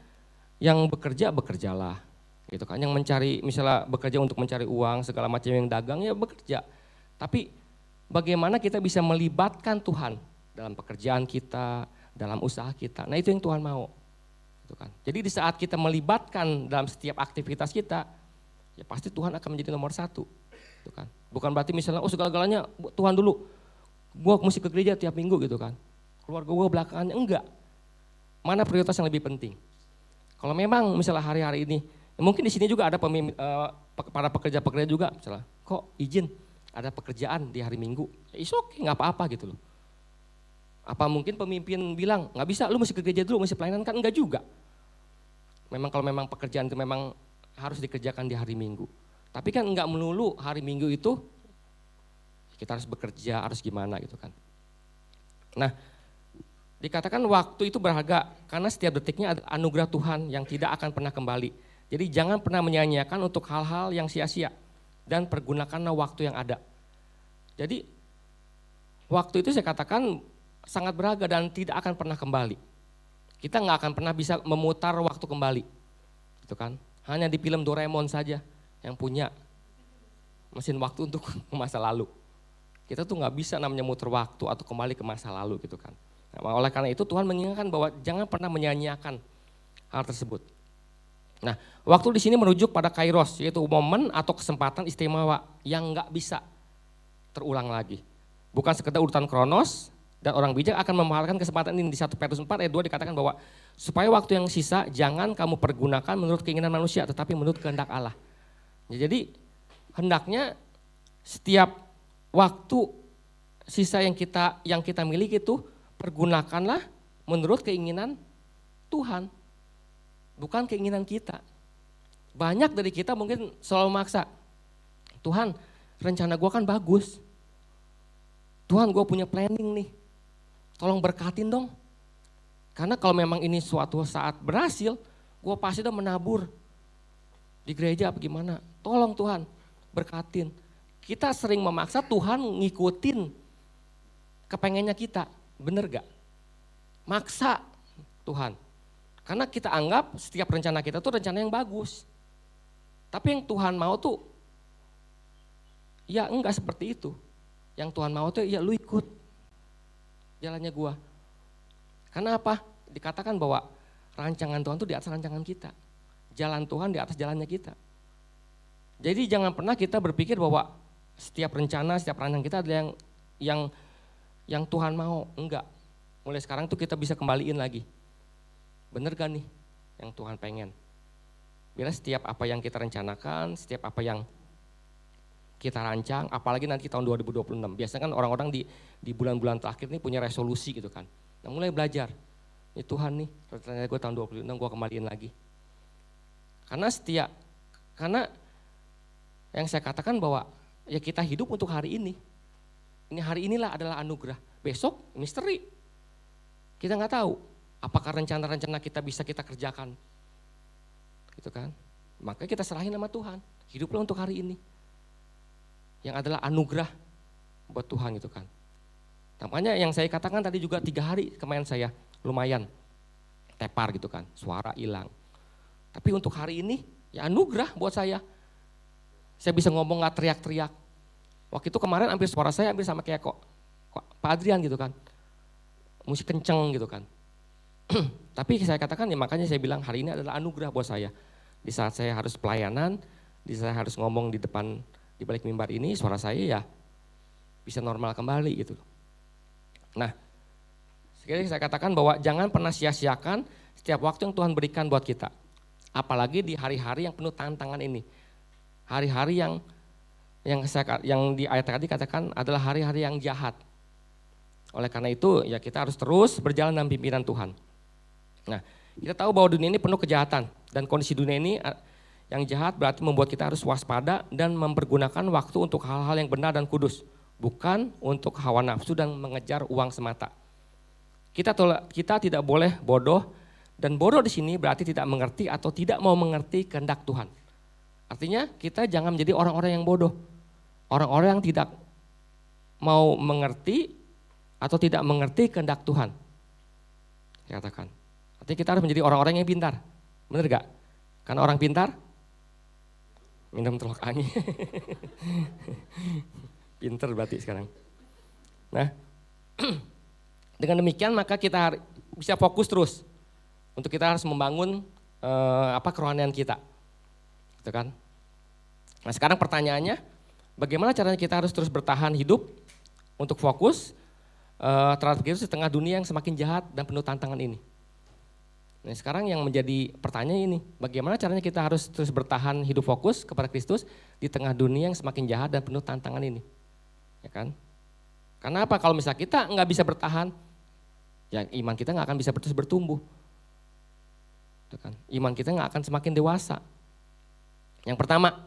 yang bekerja, bekerjalah. Gitu kan? Yang mencari, misalnya bekerja untuk mencari uang, segala macam yang dagang, ya bekerja. Tapi bagaimana kita bisa melibatkan Tuhan dalam pekerjaan kita, dalam usaha kita. Nah itu yang Tuhan mau. Gitu kan? Jadi di saat kita melibatkan dalam setiap aktivitas kita, ya pasti Tuhan akan menjadi nomor satu. Gitu kan? Bukan berarti misalnya, segala-galanya Tuhan dulu, gue mesti ke gereja tiap minggu gitu kan. Keluarga gue belakangannya, enggak. Mana prioritas yang lebih penting? Kalau memang misalnya hari-hari ini, mungkin di sini juga ada para pekerja-pekerja juga, misalnya, kok izin ada pekerjaan di hari Minggu, ya oke, nggak apa-apa gitu loh. Apa mungkin pemimpin bilang, nggak bisa, lu mesti ke gereja dulu, mesti pelayanan, kan enggak juga. Memang kalau memang pekerjaan itu memang harus dikerjakan di hari Minggu. Tapi kan enggak melulu hari Minggu itu kita harus bekerja, harus gimana gitu kan. Nah, dikatakan waktu itu berharga karena setiap detiknya ada anugerah Tuhan yang tidak akan pernah kembali. Jadi jangan pernah menyia-nyiakan untuk hal-hal yang sia-sia dan pergunakanlah waktu yang ada. Jadi waktu itu saya katakan sangat berharga dan tidak akan pernah kembali. Kita nggak akan pernah bisa memutar waktu kembali, gitu kan? Hanya di film Doraemon saja yang punya mesin waktu untuk ke masa lalu. Kita tuh nggak bisa namanya muter waktu atau kembali ke masa lalu, gitu kan? Nah, oleh karena itu Tuhan mengingatkan bahwa jangan pernah menyanyiakan hal tersebut. Nah, waktu di sini merujuk pada kairos, yaitu momen atau kesempatan istimewa yang nggak bisa terulang lagi. Bukan sekedar urutan kronos, dan orang bijak akan memanfaatkan kesempatan ini. Di 1 Petrus 4 ayat 2 dikatakan bahwa supaya waktu yang sisa jangan kamu pergunakan menurut keinginan manusia, tetapi menurut kehendak Allah. Ya, jadi hendaknya setiap waktu sisa yang kita miliki itu pergunakanlah menurut keinginan Tuhan, bukan keinginan kita. Banyak dari kita mungkin selalu maksa, Tuhan rencana gue kan bagus, Tuhan gue punya planning nih, tolong berkatin dong. Karena kalau memang ini suatu saat berhasil, gue pasti udah menabur di gereja apa gimana. Tolong Tuhan berkatin. Kita sering memaksa Tuhan ngikutin kepengennya kita, bener gak? Maksa Tuhan. Karena kita anggap setiap rencana kita tuh rencana yang bagus. Tapi yang Tuhan mau tuh, ya enggak seperti itu. Yang Tuhan mau tuh ya lu ikut jalannya gua. Karena apa? Dikatakan bahwa rancangan Tuhan tuh di atas rancangan kita. Jalan Tuhan di atas jalannya kita. Jadi jangan pernah kita berpikir bahwa setiap rencana, setiap rancangan kita adalah yang Tuhan mau. Enggak. Mulai sekarang tuh kita bisa kembaliin lagi. Bener gak nih yang Tuhan pengen? Bila setiap apa yang kita rencanakan, setiap apa yang kita rancang, apalagi nanti tahun 2026. Biasanya kan orang-orang di bulan-bulan terakhir ini punya resolusi gitu kan. Nah mulai belajar, ini Tuhan nih, rencananya gue tahun 2026 gue kembaliin lagi. Karena yang saya katakan bahwa ya kita hidup untuk hari ini. Ini hari inilah adalah anugerah, besok misteri. Kita nggak tahu apakah rencana-rencana kita bisa kita kerjakan. Gitu kan. Makanya kita serahin sama Tuhan, hiduplah untuk hari ini. Yang adalah anugerah buat Tuhan gitu kan. Makanya yang saya katakan tadi juga 3 hari kemarin saya lumayan tepar gitu kan, suara hilang. Tapi untuk hari ini ya anugerah buat saya. Saya bisa ngomong gak teriak-teriak. Waktu itu kemarin hampir suara saya hampir sama kayak kok Pak Adrian gitu kan. Musik kenceng gitu kan. Tapi saya katakan ya makanya saya bilang hari ini adalah anugerah buat saya. Di saat saya harus pelayanan, di saat saya harus ngomong di depan, di balik mimbar ini, suara saya ya bisa normal kembali gitu. Nah, sekali lagi saya katakan bahwa jangan pernah sia-siakan setiap waktu yang Tuhan berikan buat kita. Apalagi di hari-hari yang penuh tantangan ini. Hari-hari yang di ayat tadi katakan adalah hari-hari yang jahat. Oleh karena itu ya kita harus terus berjalan dalam pimpinan Tuhan. Nah, kita tahu bahwa dunia ini penuh kejahatan dan kondisi dunia ini yang jahat berarti membuat kita harus waspada dan mempergunakan waktu untuk hal-hal yang benar dan kudus, bukan untuk hawa nafsu dan mengejar uang semata. Kita tidak boleh bodoh, dan bodoh di sini berarti tidak mengerti atau tidak mau mengerti kehendak Tuhan. Artinya kita jangan menjadi orang-orang yang bodoh, orang-orang yang tidak mau mengerti atau tidak mengerti kehendak Tuhan. Saya katakan. Artinya kita harus menjadi orang-orang yang pintar. Benar gak? Karena orang pintar minum telur angin. Pintar berarti sekarang. Nah, dengan demikian maka kita bisa fokus terus. Untuk kita harus membangun kerohanian kita. Gitu kan? Nah sekarang pertanyaannya, bagaimana caranya kita harus terus bertahan hidup untuk fokus terhadap Kristus di tengah dunia yang semakin jahat dan penuh tantangan ini. Nah sekarang yang menjadi pertanyaan ini, bagaimana caranya kita harus terus bertahan hidup fokus kepada Kristus di tengah dunia yang semakin jahat dan penuh tantangan ini, ya kan? Karena apa? Kalau misalnya kita nggak bisa bertahan, ya iman kita nggak akan bisa terus bertumbuh, ya kan? Iman kita nggak akan semakin dewasa. Yang pertama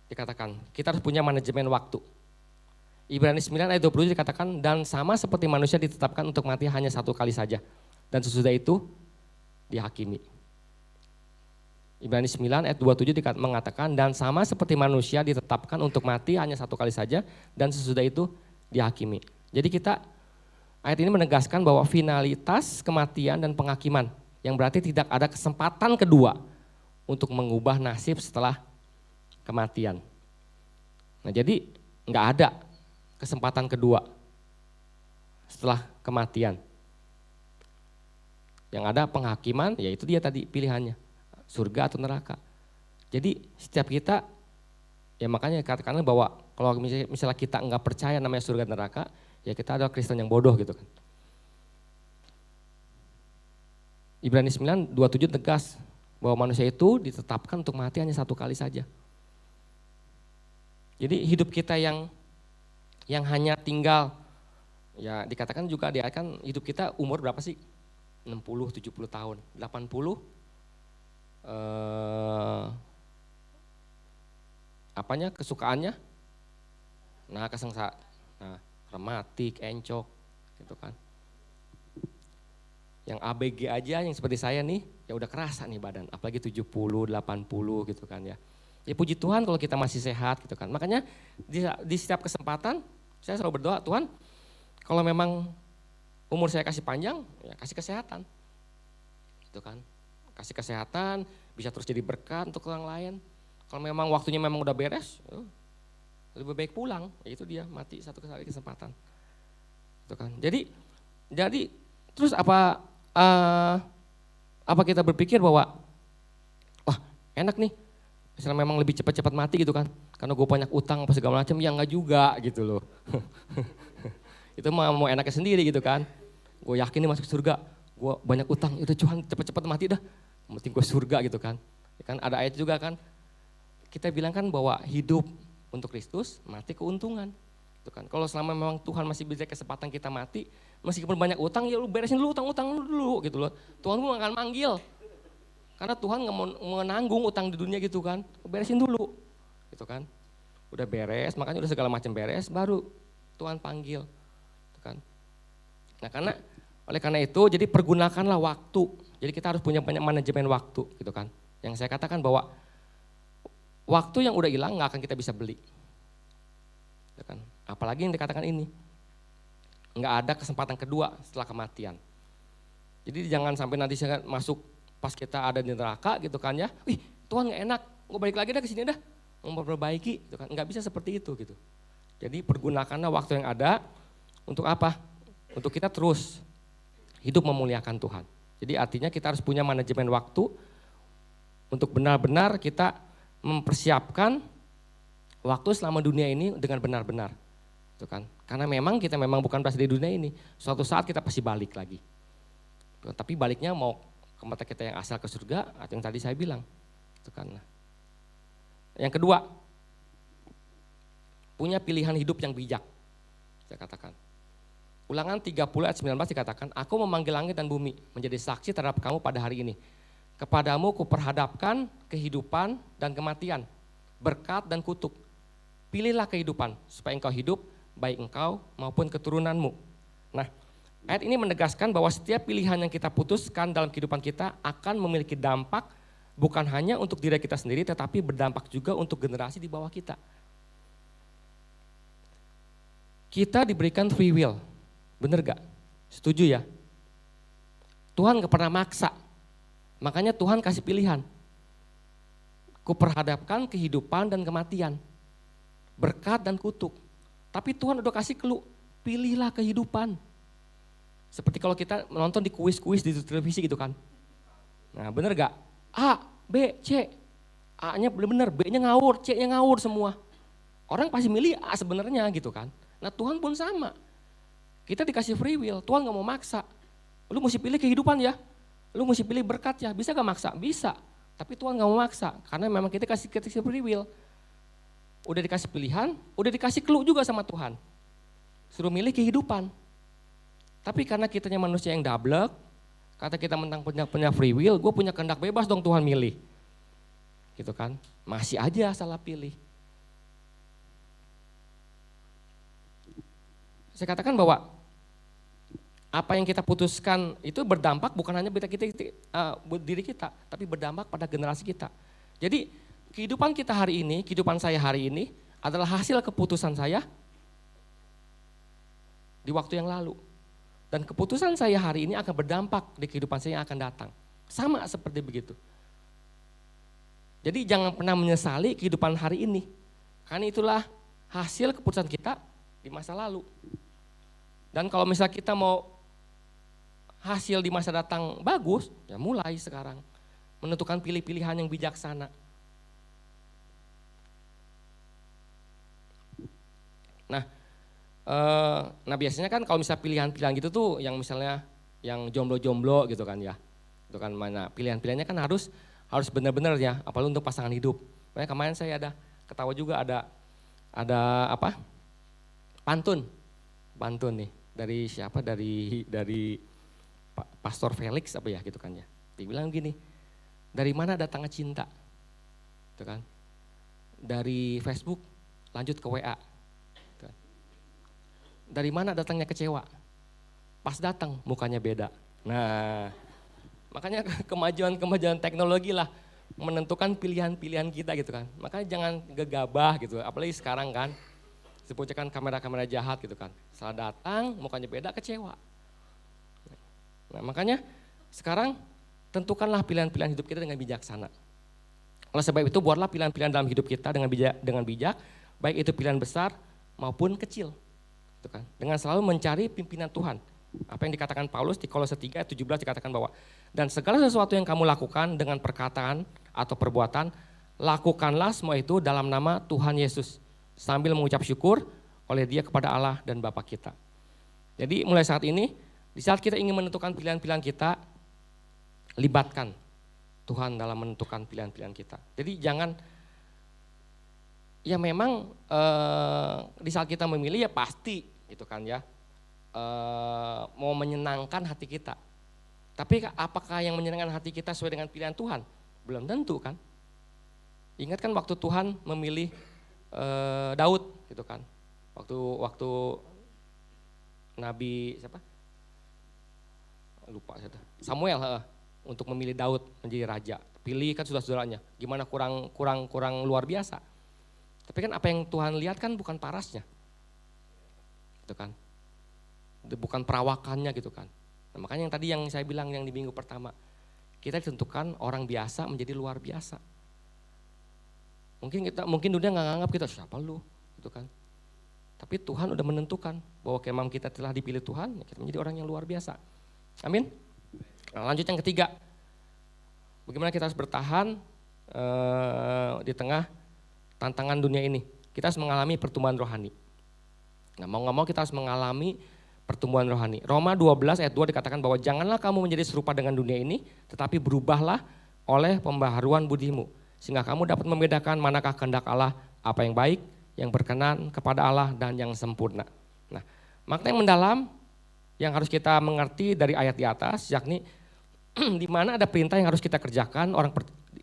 dikatakan kita harus punya manajemen waktu. Ibrani 9 ayat 20 dikatakan dan sama seperti manusia ditetapkan untuk mati hanya 1 kali saja dan sesudah itu dihakimi. Ibrani 9 ayat 27 mengatakan dan sama seperti manusia ditetapkan untuk mati hanya 1 kali saja dan sesudah itu dihakimi. Jadi ayat ini menegaskan bahwa finalitas kematian dan penghakiman Yang berarti tidak ada kesempatan kedua untuk mengubah nasib setelah kematian. Nah jadi nggak ada kesempatan kedua setelah kematian. Yang ada penghakiman, ya itu dia tadi pilihannya, surga atau neraka. Jadi setiap kita, ya makanya katakanlah bahwa kalau misalnya kita nggak percaya namanya surga neraka, ya kita adalah Kristen yang bodoh gitu kan. Ibrani 9:27 tegas bahwa manusia itu ditetapkan untuk mati hanya satu kali saja. Jadi hidup kita yang hanya tinggal, ya dikatakan juga dia kan hidup kita umur berapa sih? 60, 70 tahun, 80 apanya kesukaannya? Nah kesengsaraan, nah rematik, encok gitu kan. Yang ABG aja yang seperti saya nih ya udah kerasa nih badan, apalagi 70, 80 gitu kan ya. Ya puji Tuhan kalau kita masih sehat gitu kan. Makanya di setiap kesempatan saya selalu berdoa, Tuhan kalau memang umur saya kasih panjang, ya kasih kesehatan. Gitu kan. Kasih kesehatan, bisa terus jadi berkat untuk orang lain. Kalau memang waktunya memang udah beres, lebih baik pulang. Ya itu dia, mati satu kali kesempatan. Gitu kan. Jadi terus apa kita berpikir bahwa wah enak nih, misalnya memang lebih cepat-cepat mati gitu kan, karena gue banyak utang apa segala macam, ya enggak juga gitu loh. Itu mau enaknya sendiri gitu kan. Gue yakin nih masuk surga, gue banyak utang, itu Tuhan cepat-cepat mati dah, yang penting gue surga gitu kan. Ya kan ada ayat juga kan, kita bilang kan bahwa hidup untuk Kristus, mati keuntungan. Gitu kan. Kalau selama memang Tuhan masih beri kesempatan kita mati, meskipun banyak utang, ya lu beresin dulu utang-utang dulu gitu loh. Tuhan gue gak akan manggil. Karena Tuhan gak mau menanggung utang di dunia gitu kan. Beresin dulu gitu kan. Udah beres, makanya udah segala macam beres, baru Tuhan panggil. Gitu kan. Nah oleh karena itu, jadi pergunakanlah waktu. Jadi kita harus punya banyak manajemen waktu gitu kan. Yang saya katakan bahwa waktu yang udah hilang gak akan kita bisa beli. Gitu kan. Apalagi yang dikatakan ini. Nggak ada kesempatan kedua setelah kematian. Jadi jangan sampai nanti saya masuk pas kita ada di neraka gitu kan ya. Wih Tuhan nggak enak, gue balik lagi dah ke sini dah. Memperbaiki gitu kan. Nggak bisa seperti itu gitu. Jadi pergunakanlah waktu yang ada untuk apa? Untuk kita terus hidup memuliakan Tuhan. Jadi artinya kita harus punya manajemen waktu untuk benar-benar kita mempersiapkan waktu selama dunia ini dengan benar-benar. Gitu kan. Karena memang kita memang bukan berasal dari dunia ini. Suatu saat kita pasti balik lagi. Tapi baliknya mau ke mata kita yang asal ke surga atau yang tadi saya bilang. Gitu kan. Yang kedua, punya pilihan hidup yang bijak. Saya katakan. Ulangan 30 ayat 19 dikatakan, aku memanggil langit dan bumi menjadi saksi terhadap kamu pada hari ini. Kepadamu kuperhadapkan kehidupan dan kematian, berkat dan kutuk. Pilihlah kehidupan supaya engkau hidup, baik engkau maupun keturunanmu. Nah, ayat ini menegaskan bahwa setiap pilihan yang kita putuskan dalam kehidupan kita akan memiliki dampak bukan hanya untuk diri kita sendiri, tetapi berdampak juga untuk generasi di bawah kita. Kita diberikan free will, bener gak? Setuju ya? Tuhan gak pernah maksa, makanya Tuhan kasih pilihan. Kuperhadapkan kehidupan dan kematian, berkat dan kutuk. Tapi Tuhan udah kasih clue, pilihlah kehidupan. Seperti kalau kita menonton di kuis-kuis di televisi gitu kan. Nah bener gak? A, B, C. A-nya bener, B-nya ngawur, C-nya ngawur semua. Orang pasti milih A sebenarnya gitu kan. Nah Tuhan pun sama. Kita dikasih free will, Tuhan gak mau maksa. Lu mesti pilih kehidupan ya. Lu mesti pilih berkat ya, bisa gak maksa? Bisa. Tapi Tuhan gak mau maksa, karena memang kita kasih free will. Udah dikasih pilihan, udah dikasih clue juga sama Tuhan. Suruh milih kehidupan. Tapi karena kitanya manusia yang dablek, kata kita mentang punya free will, gue punya kehendak bebas dong Tuhan milih. Gitu kan, masih aja salah pilih. Saya katakan bahwa apa yang kita putuskan itu berdampak bukan hanya buat diri kita, tapi berdampak pada generasi kita. Jadi kehidupan kita hari ini, kehidupan saya hari ini adalah hasil keputusan saya di waktu yang lalu. Dan keputusan saya hari ini akan berdampak di kehidupan saya yang akan datang. Sama seperti begitu. Jadi jangan pernah menyesali kehidupan hari ini. Karena itulah hasil keputusan kita di masa lalu. Dan kalau misalnya kita mau hasil di masa datang bagus, ya mulai sekarang. Menentukan pilih-pilihan yang bijaksana. Nah biasanya kan kalau misalnya pilihan-pilihan gitu tuh yang misalnya yang jomblo-jomblo gitu kan ya. Itu kan mana pilihan-pilihannya kan harus benar-benar ya, apalagi untuk pasangan hidup. Makanya kemarin saya ada ketawa juga ada apa? Pantun nih dari siapa dari Pastor Felix apa ya gitu kan ya. Dia bilang gini, dari mana datangnya cinta? Gitu kan. Dari Facebook lanjut ke WA. Gitu kan. Dari mana datangnya kecewa? Pas datang mukanya beda. Nah, makanya kemajuan teknologi lah menentukan pilihan-pilihan kita gitu kan. Makanya jangan gegabah gitu, apalagi sekarang kan. Sepucukkan kamera-kamera jahat gitu kan. Salah datang, mukanya beda, kecewa. Nah makanya sekarang tentukanlah pilihan-pilihan hidup kita dengan bijaksana. Oleh sebab itu buatlah pilihan-pilihan dalam hidup kita dengan bijak, baik itu pilihan besar maupun kecil. Gitu kan. Dengan selalu mencari pimpinan Tuhan. Apa yang dikatakan Paulus di Kolose 3 ayat 17 dikatakan bahwa dan segala sesuatu yang kamu lakukan dengan perkataan atau perbuatan, lakukanlah semua itu dalam nama Tuhan Yesus sambil mengucap syukur oleh Dia kepada Allah dan Bapa kita. Jadi mulai saat ini, di saat kita ingin menentukan pilihan-pilihan kita, libatkan Tuhan dalam menentukan pilihan-pilihan kita. Jadi jangan, ya memang di saat kita memilih ya pasti gitu kan ya, mau menyenangkan hati kita. Tapi apakah yang menyenangkan hati kita sesuai dengan pilihan Tuhan? Belum tentu kan. Ingat kan waktu Tuhan memilih Daud gitu kan. Waktu Nabi siapa? Lupa saya. Samuel untuk memilih Daud menjadi raja. Pilih kan saudara-saudaranya. Gimana kurang luar biasa. Tapi kan apa yang Tuhan lihat kan bukan parasnya. Gitu kan. Bukan perawakannya gitu kan. Nah, makanya yang tadi yang saya bilang yang di minggu pertama, kita ditentukan orang biasa menjadi luar biasa. Mungkin dunia nggak nganggap kita siapa lu, gitu kan. Tapi Tuhan udah menentukan bahwa kemam kita telah dipilih Tuhan, ya kita menjadi orang yang luar biasa. Amin. Nah, lanjut yang ketiga, bagaimana kita harus bertahan di tengah tantangan dunia ini. Kita harus mengalami pertumbuhan rohani. Nah, mau nggak mau kita harus mengalami pertumbuhan rohani. Roma 12 ayat 2 dikatakan bahwa janganlah kamu menjadi serupa dengan dunia ini, tetapi berubahlah oleh pembaharuan budimu, sehingga kamu dapat membedakan manakah kehendak Allah, apa yang baik, yang berkenan kepada Allah dan yang sempurna. Nah, makna yang mendalam yang harus kita mengerti dari ayat di atas, yakni di mana ada perintah yang harus kita kerjakan,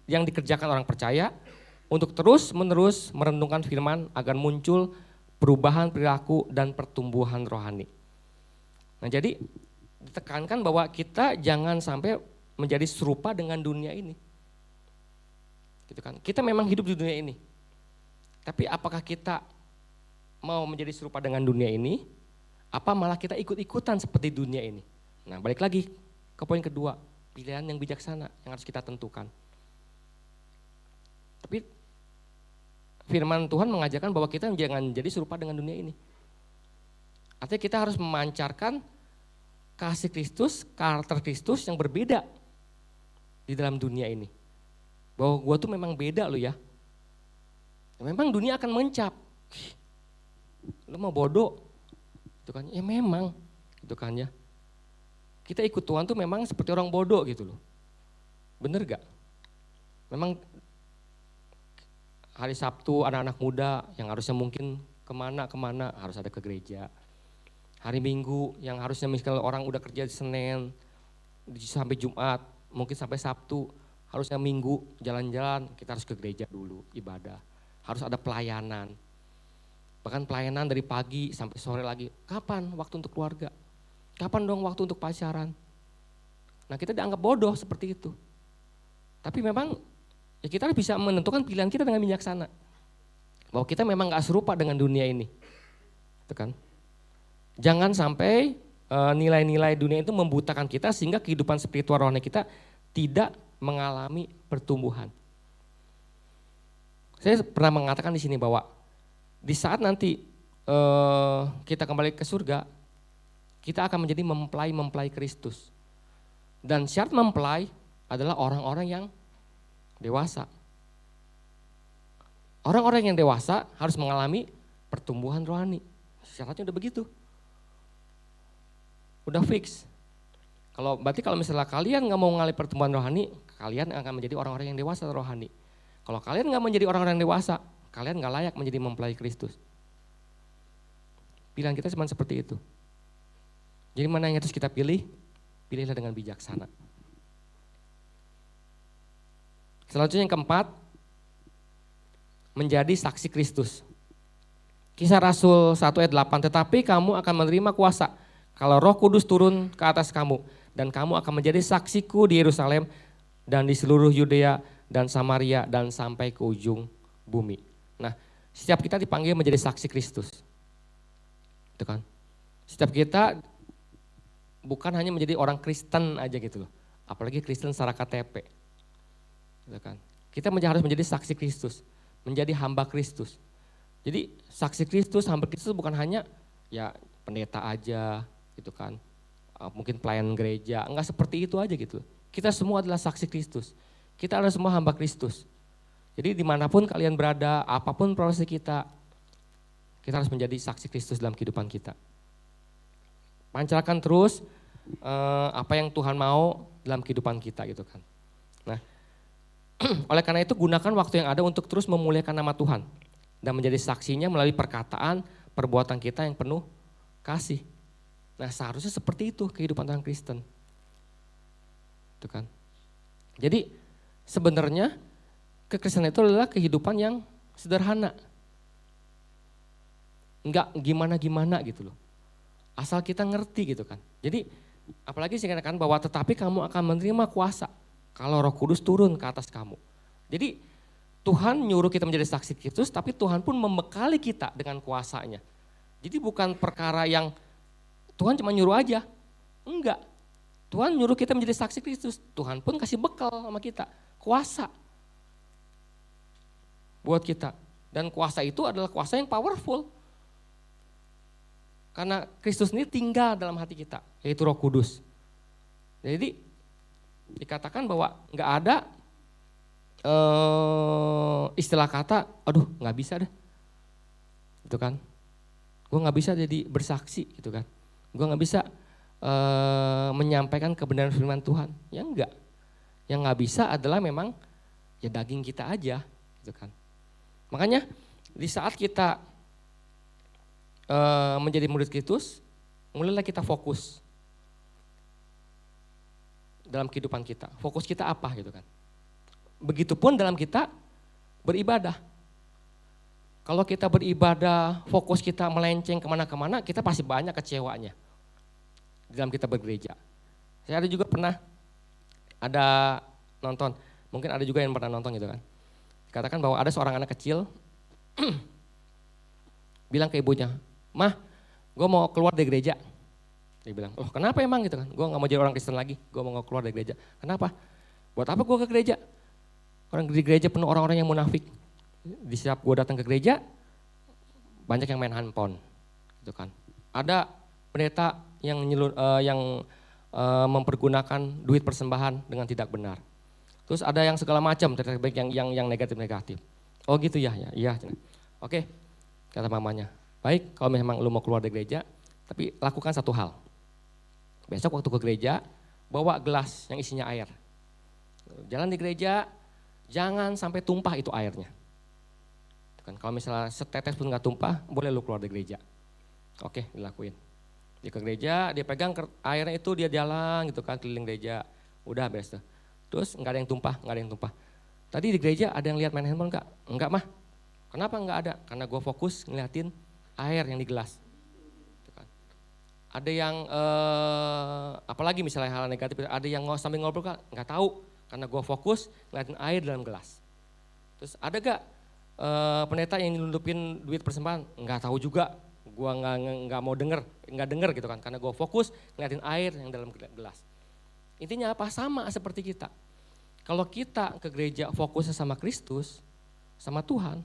yang dikerjakan orang percaya untuk terus-menerus merenungkan firman agar muncul perubahan perilaku dan pertumbuhan rohani. Nah, jadi ditekankan bahwa kita jangan sampai menjadi serupa dengan dunia ini. Gitu kan. Kita memang hidup di dunia ini. Tapi apakah kita mau menjadi serupa dengan dunia ini? Apa malah kita ikut-ikutan seperti dunia ini? Nah, balik lagi ke poin kedua, pilihan yang bijaksana yang harus kita tentukan. Tapi firman Tuhan mengajarkan bahwa kita jangan jadi serupa dengan dunia ini. Artinya kita harus memancarkan kasih Kristus, karakter Kristus yang berbeda di dalam dunia ini. Bahwa gue tuh memang beda loh ya. Memang dunia akan mencap. Lu mau bodoh. Itu kan, ya memang. Gitu kan ya. Kita ikut Tuhan tuh memang seperti orang bodoh gitu loh. Bener gak? Memang hari Sabtu anak-anak muda yang harusnya mungkin kemana harus ada ke gereja. Hari Minggu yang harusnya misalnya orang udah kerja di Senin sampai Jumat, mungkin sampai Sabtu, harusnya Minggu jalan-jalan, kita harus ke gereja dulu, ibadah. Harus ada pelayanan. Bahkan pelayanan dari pagi sampai sore lagi. Kapan waktu untuk keluarga? Kapan dong waktu untuk pacaran? Nah, kita dianggap bodoh seperti itu. Tapi memang ya kita bisa menentukan pilihan kita dengan bijaksana. Bahwa kita memang gak serupa dengan dunia ini. Itu kan? Jangan sampai nilai-nilai dunia itu membutakan kita sehingga kehidupan spiritual rohani kita tidak mengalami pertumbuhan. Saya pernah mengatakan di sini bahwa di saat nanti kita kembali ke surga, kita akan menjadi mempelai Kristus. Dan syarat mempelai adalah orang-orang yang dewasa. Orang-orang yang dewasa harus mengalami pertumbuhan rohani. Syaratnya udah begitu. Udah fix. Berarti kalau misalnya kalian nggak mau mengalami pertumbuhan rohani, kalian akan menjadi orang-orang yang dewasa rohani. Kalau kalian nggak menjadi orang-orang yang dewasa, kalian nggak layak menjadi mempelai Kristus. Pilihan kita cuma seperti itu. Jadi mana yang harus kita pilih? Pilihlah dengan bijaksana. Selanjutnya yang keempat, menjadi saksi Kristus. Kisah Rasul 1 ayat 8, tetapi kamu akan menerima kuasa kalau Roh Kudus turun ke atas kamu, dan kamu akan menjadi saksiku di Yerusalem dan di seluruh Yudea dan Samaria dan sampai ke ujung bumi. Nah, setiap kita dipanggil menjadi saksi Kristus. Itu kan? Setiap kita bukan hanya menjadi orang Kristen aja gitu loh. Apalagi Kristen secara KTP. Gitu kan? Kita harus menjadi saksi Kristus, menjadi hamba Kristus. Jadi saksi Kristus, hamba Kristus bukan hanya ya pendeta aja gitu kan. Mungkin pelayan gereja, enggak seperti itu aja gitu. Kita semua adalah saksi Kristus. Kita adalah semua hamba Kristus. Jadi dimanapun kalian berada, apapun profesi kita harus menjadi saksi Kristus dalam kehidupan kita. Pancarkan terus apa yang Tuhan mau dalam kehidupan kita gitu kan. Nah, oleh karena itu gunakan waktu yang ada untuk terus memuliakan nama Tuhan dan menjadi saksinya melalui perkataan, perbuatan kita yang penuh kasih. Nah, seharusnya seperti itu kehidupan orang Kristen. Itu kan. Jadi sebenarnya kekristenan itu adalah kehidupan yang sederhana. Enggak gimana-gimana gitu loh. Asal kita ngerti gitu kan. Jadi apalagi saya katakan bahwa tetapi kamu akan menerima kuasa kalau Roh Kudus turun ke atas kamu. Jadi Tuhan nyuruh kita menjadi saksi Kristus, tapi Tuhan pun membekali kita dengan kuasanya. Jadi bukan perkara yang Tuhan cuma nyuruh aja. Enggak. Tuhan nyuruh kita menjadi saksi Kristus. Tuhan pun kasih bekal sama kita. Kuasa. Buat kita. Dan kuasa itu adalah kuasa yang powerful. Karena Kristus ini tinggal dalam hati kita, yaitu Roh Kudus. Jadi dikatakan bahwa nggak ada istilah kata, aduh nggak bisa deh, gitu kan? Gue nggak bisa jadi bersaksi, gitu kan? Gue nggak bisa menyampaikan kebenaran firman Tuhan, ya enggak. Yang nggak bisa adalah memang ya daging kita aja, gitu kan? Makanya di saat kita menjadi murid Kristus, mulailah kita fokus dalam kehidupan kita. Fokus kita apa gitu kan. Begitupun dalam kita beribadah. Kalau kita beribadah, fokus kita melenceng kemana-kemana, kita pasti banyak kecewanya dalam kita bergereja. Saya ada juga pernah ada nonton, mungkin ada juga yang pernah nonton gitu kan. Katakan bahwa ada seorang anak kecil bilang ke ibunya, "Mah, gue mau keluar dari gereja." Dia bilang, "Oh kenapa emang gitu kan? Gue gak mau jadi orang Kristen lagi, gue mau keluar dari gereja." "Kenapa?" "Buat apa gue ke gereja? Orang di gereja penuh orang-orang yang munafik. Di setiap gue datang ke gereja, banyak yang main handphone." Gitu kan. Ada pendeta yang mempergunakan duit persembahan dengan tidak benar. Terus ada yang segala macam, baik yang negatif-negatif. "Oh gitu ya, iya." "Oke," kata mamanya. "Baik, kalau memang lu mau keluar dari gereja, tapi lakukan satu hal. Besok waktu ke gereja, bawa gelas yang isinya air. Jalan di gereja, jangan sampai tumpah itu airnya. Kan kalau misalnya setetes pun nggak tumpah, boleh lu keluar dari gereja." Oke, dilakuin. Dia ke gereja, dia pegang airnya itu, dia jalan gitu kan keliling gereja. Udah beres tuh. Terus nggak ada yang tumpah. "Tadi di gereja ada yang lihat main handphone nggak?" "Enggak mah." "Kenapa nggak ada?" "Karena gue fokus ngeliatin air yang di gelas." Gitu kan. Ada yang apalagi misalnya hal negatif, ada yang sambil ngobrol kan nggak tahu karena gue fokus ngeliatin air dalam gelas. Terus ada gak pendeta yang nyelundupin duit persembahan? Nggak tahu juga, gue nggak mau nggak denger gitu kan karena gue fokus ngeliatin air yang dalam gelas. Intinya apa? Sama seperti kita. Kalau kita ke gereja fokusnya sama Kristus, sama Tuhan,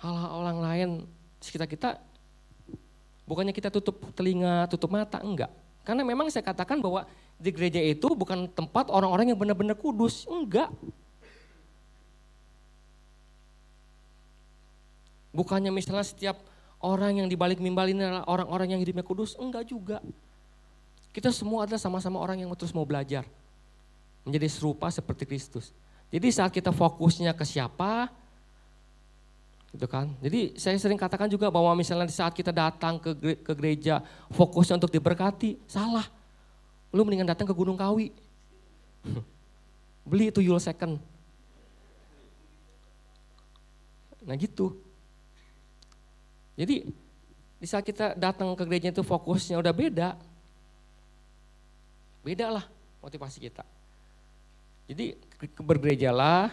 hal-hal orang lain di sekitar kita, bukannya kita tutup telinga, tutup mata, enggak. Karena memang saya katakan bahwa di gereja itu bukan tempat orang-orang yang benar-benar kudus, enggak. Bukannya misalnya setiap orang yang di balik mimbar ini adalah orang-orang yang hidupnya kudus, enggak juga. Kita semua adalah sama-sama orang yang terus mau belajar. Menjadi serupa seperti Kristus. Jadi saat kita fokusnya ke siapa, gitu kan. Jadi saya sering katakan juga bahwa misalnya di saat kita datang ke gereja, fokusnya untuk diberkati, salah. Lu mendingan datang ke Gunung Kawi. Beli tuyul second. Nah gitu. Jadi di saat kita datang ke gereja itu fokusnya udah beda. Beda lah motivasi kita. Jadi bergerejalah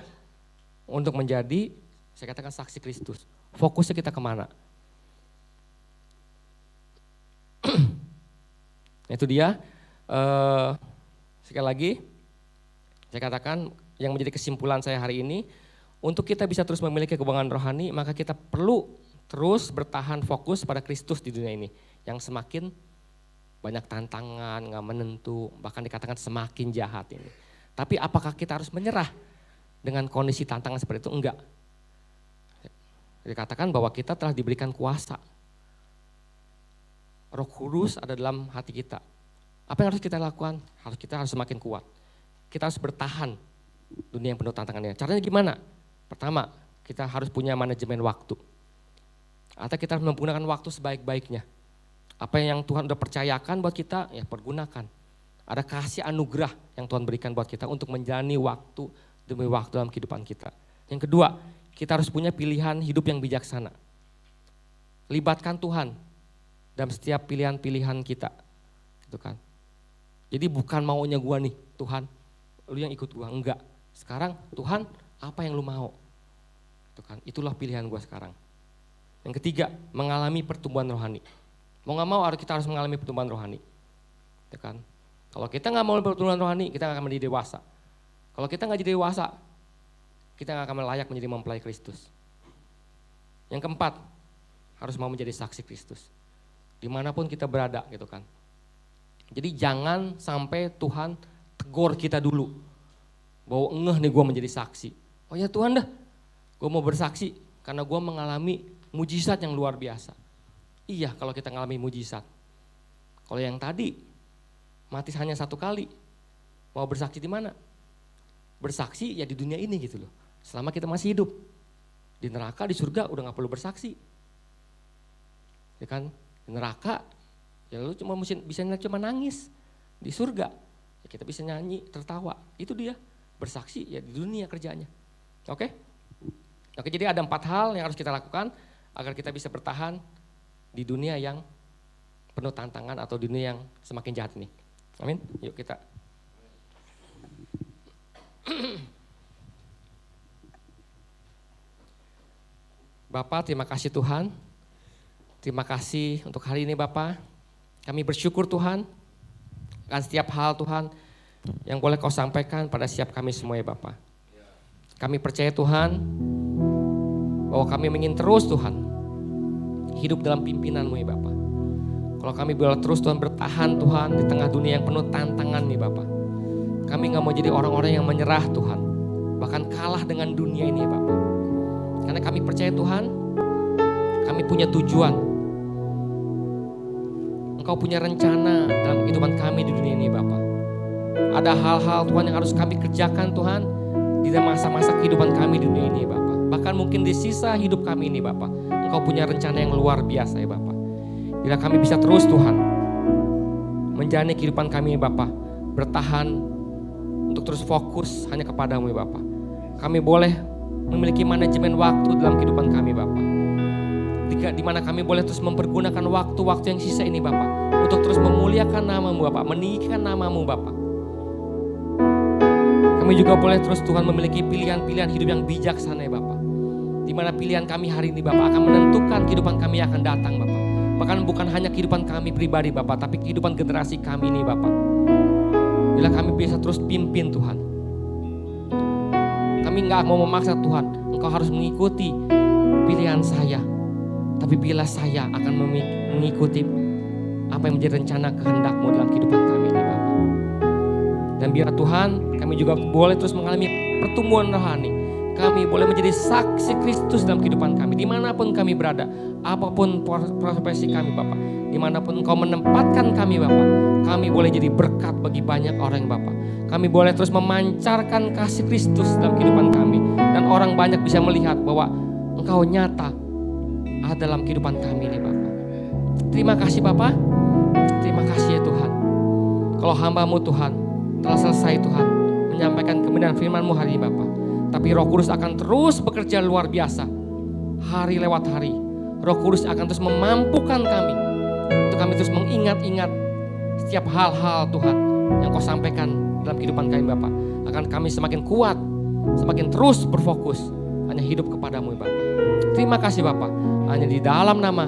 untuk menjadi, saya katakan saksi Kristus. Fokusnya kita kemana? Itu dia. Sekali lagi, saya katakan yang menjadi kesimpulan saya hari ini, untuk kita bisa terus memiliki kebanggaan rohani, maka kita perlu terus bertahan fokus pada Kristus di dunia ini. Yang semakin banyak tantangan, gak menentu, bahkan dikatakan semakin jahat ini. Tapi apakah kita harus menyerah dengan kondisi tantangan seperti itu? Enggak. Dikatakan bahwa kita telah diberikan kuasa. Roh Kudus ada dalam hati kita. Apa yang harus kita lakukan? Kita harus semakin kuat. Kita harus bertahan dunia yang penuh tantangannya. Caranya gimana? Pertama, kita harus punya manajemen waktu. Atau kita harus menggunakan waktu sebaik-baiknya. Apa yang Tuhan udah percayakan buat kita, ya pergunakan. Ada kasih anugerah yang Tuhan berikan buat kita untuk menjalani waktu demi waktu dalam kehidupan kita. Yang kedua, kita harus punya pilihan hidup yang bijaksana. Libatkan Tuhan dalam setiap pilihan-pilihan kita. Gitu kan. Jadi bukan maunya gua nih, Tuhan, lu yang ikut gua, enggak. Sekarang Tuhan, apa yang lu mau? Gitu kan. Itulah pilihan gua sekarang. Yang ketiga, mengalami pertumbuhan rohani. Mau gak mau kita harus mengalami pertumbuhan rohani. Ya kan? Kalau kita gak mau pertumbuhan rohani, kita gak akan menjadi dewasa. Kalau kita gak jadi dewasa, kita gak akan layak menjadi mempelai Kristus. Yang keempat, harus mau menjadi saksi Kristus. Dimanapun kita berada gitu kan. Jadi jangan sampai Tuhan tegur kita dulu. Bahwa ngeh nih gue menjadi saksi. Oh ya Tuhan dah, gue mau bersaksi karena gue mengalami mujizat yang luar biasa. Iya kalau kita mengalami mujizat. Kalau yang tadi mati hanya satu kali, mau bersaksi di mana? Bersaksi ya di dunia ini gitu loh. Selama kita masih hidup. Di neraka, di surga udah gak perlu bersaksi. Ya kan? Di neraka ya lu bisa cuma nangis. Di surga ya kita bisa nyanyi, tertawa. Itu dia. Bersaksi ya di dunia kerjanya. Oke? Oke, jadi ada 4 hal yang harus kita lakukan agar kita bisa bertahan di dunia yang penuh tantangan atau dunia yang semakin jahat ini. Amin. Yuk kita. Bapak, terima kasih Tuhan. Terima kasih untuk hari ini Bapak. Kami bersyukur Tuhan akan setiap hal Tuhan yang boleh Kau sampaikan pada setiap kami semua ya Bapak. Kami percaya Tuhan bahwa kami ingin terus Tuhan hidup dalam pimpinan-Mu ya Bapak. Kalau kami boleh terus Tuhan bertahan Tuhan di tengah dunia yang penuh tantangan nih Bapak. Kami gak mau jadi orang-orang yang menyerah Tuhan. Bahkan kalah dengan dunia ini ya Bapak. Karena kami percaya Tuhan, kami punya tujuan. Engkau punya rencana dalam kehidupan kami di dunia ini Bapak. Ada hal-hal Tuhan yang harus kami kerjakan Tuhan di masa-masa kehidupan kami di dunia ini Bapak. Bahkan mungkin di sisa hidup kami ini Bapak. Engkau punya rencana yang luar biasa ya Bapak. Bila kami bisa terus Tuhan menjalani kehidupan kami Bapak, bertahan untuk terus fokus hanya kepadamu ya Bapak. Kami boleh memiliki manajemen waktu dalam kehidupan kami Bapak. Di mana kami boleh terus mempergunakan waktu-waktu yang sisa ini Bapak, untuk terus memuliakan nama-Mu Bapak, meninggikan nama-Mu Bapak. Kami juga boleh terus Tuhan memiliki pilihan-pilihan hidup yang bijaksana ya Bapak. Di mana pilihan kami hari ini Bapak akan menentukan kehidupan kami yang akan datang Bapak. Bahkan bukan hanya kehidupan kami pribadi Bapak, tapi kehidupan generasi kami ini Bapak. Bila kami bisa terus pimpin Tuhan. Kami nggak mau memaksa Tuhan, Engkau harus mengikuti pilihan saya. Tapi bila saya akan mengikuti apa yang menjadi rencana kehendak-Mu dalam kehidupan kami ini Bapa. Dan biar Tuhan kami juga boleh terus mengalami pertumbuhan rohani. Kami boleh menjadi saksi Kristus dalam kehidupan kami. Dimanapun kami berada, apapun profesi kami Bapak. Dimanapun Engkau menempatkan kami Bapak. Kami boleh jadi berkat bagi banyak orang Bapak. Kami boleh terus memancarkan kasih Kristus dalam kehidupan kami. Dan orang banyak bisa melihat bahwa Engkau nyata ada dalam kehidupan kami ini Bapak. Terima kasih Bapak. Terima kasih ya Tuhan. Kalau hamba-Mu Tuhan telah selesai Tuhan menyampaikan kebenaran firman-Mu hari ini Bapak. Tapi Roh Kudus akan terus bekerja luar biasa. Hari lewat hari. Roh Kudus akan terus memampukan kami. Untuk kami terus mengingat-ingat setiap hal-hal Tuhan yang Kau sampaikan dalam kehidupan kami Bapak. Akan kami semakin kuat, semakin terus berfokus hanya hidup kepadamu Bapak. Terima kasih Bapak. Hanya di dalam nama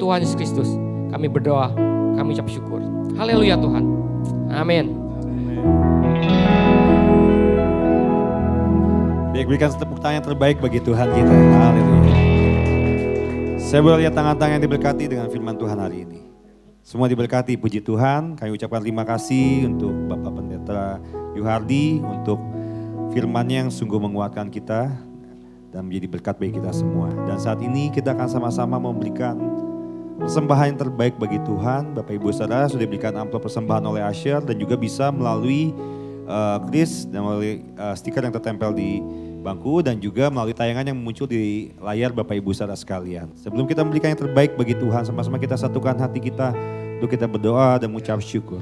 Tuhan Yesus Kristus kami berdoa, kami ucap syukur. Haleluya Tuhan. Amin. Baik, berikan tepuk tangan yang terbaik bagi Tuhan kita. Haleluya. Saya boleh lihat tangan-tangan yang diberkati dengan firman Tuhan hari ini. Semua diberkati, puji Tuhan. Kami ucapkan terima kasih untuk Bapak Pendeta Yuhardi untuk firman-Nya yang sungguh menguatkan kita dan menjadi berkat bagi kita semua. Dan saat ini kita akan sama-sama memberikan persembahan yang terbaik bagi Tuhan. Bapak Ibu Saudara sudah diberikan amplop persembahan oleh Asher dan juga bisa melalui kris dan melalui stiker yang tertempel di bangku dan juga melalui tayangan yang muncul di layar Bapak Ibu Saudara sekalian. Sebelum kita memberikan yang terbaik bagi Tuhan, sama-sama kita satukan hati kita untuk kita berdoa dan mengucap syukur.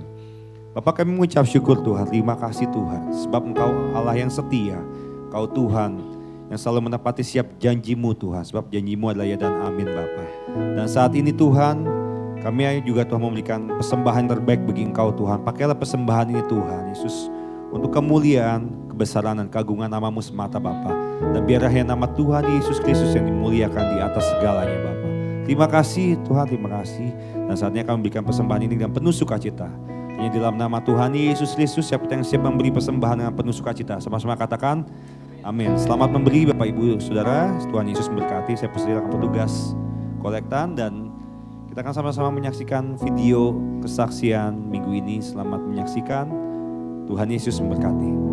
Bapak, kami mengucap syukur Tuhan, terima kasih Tuhan, sebab Engkau Allah yang setia, Engkau Tuhan yang selalu menepati setiap janji-Mu Tuhan, sebab janji-Mu adalah ya dan amin Bapak. Dan saat ini Tuhan, kami juga Tuhan memberikan persembahan terbaik bagi Engkau Tuhan. Pakailah persembahan ini Tuhan Yesus untuk kemuliaan, kebesaran dan keagungan nama-Mu semata Bapa. Dan biarlah ya nama Tuhan Yesus Kristus yang dimuliakan di atas segalanya Bapa. Terima kasih Tuhan, terima kasih. Dan saatnya kami memberikan persembahan ini dengan penuh sukacita. Hanya di dalam nama Tuhan Yesus Kristus, siapa yang siap memberi persembahan dengan penuh sukacita. Sama-sama katakan, amin. Selamat memberi Bapak Ibu Saudara, Tuhan Yesus memberkati. Saya persilakan petugas kolektan dan kita akan sama-sama menyaksikan video kesaksian minggu ini. Selamat menyaksikan. Tuhan Yesus memberkati.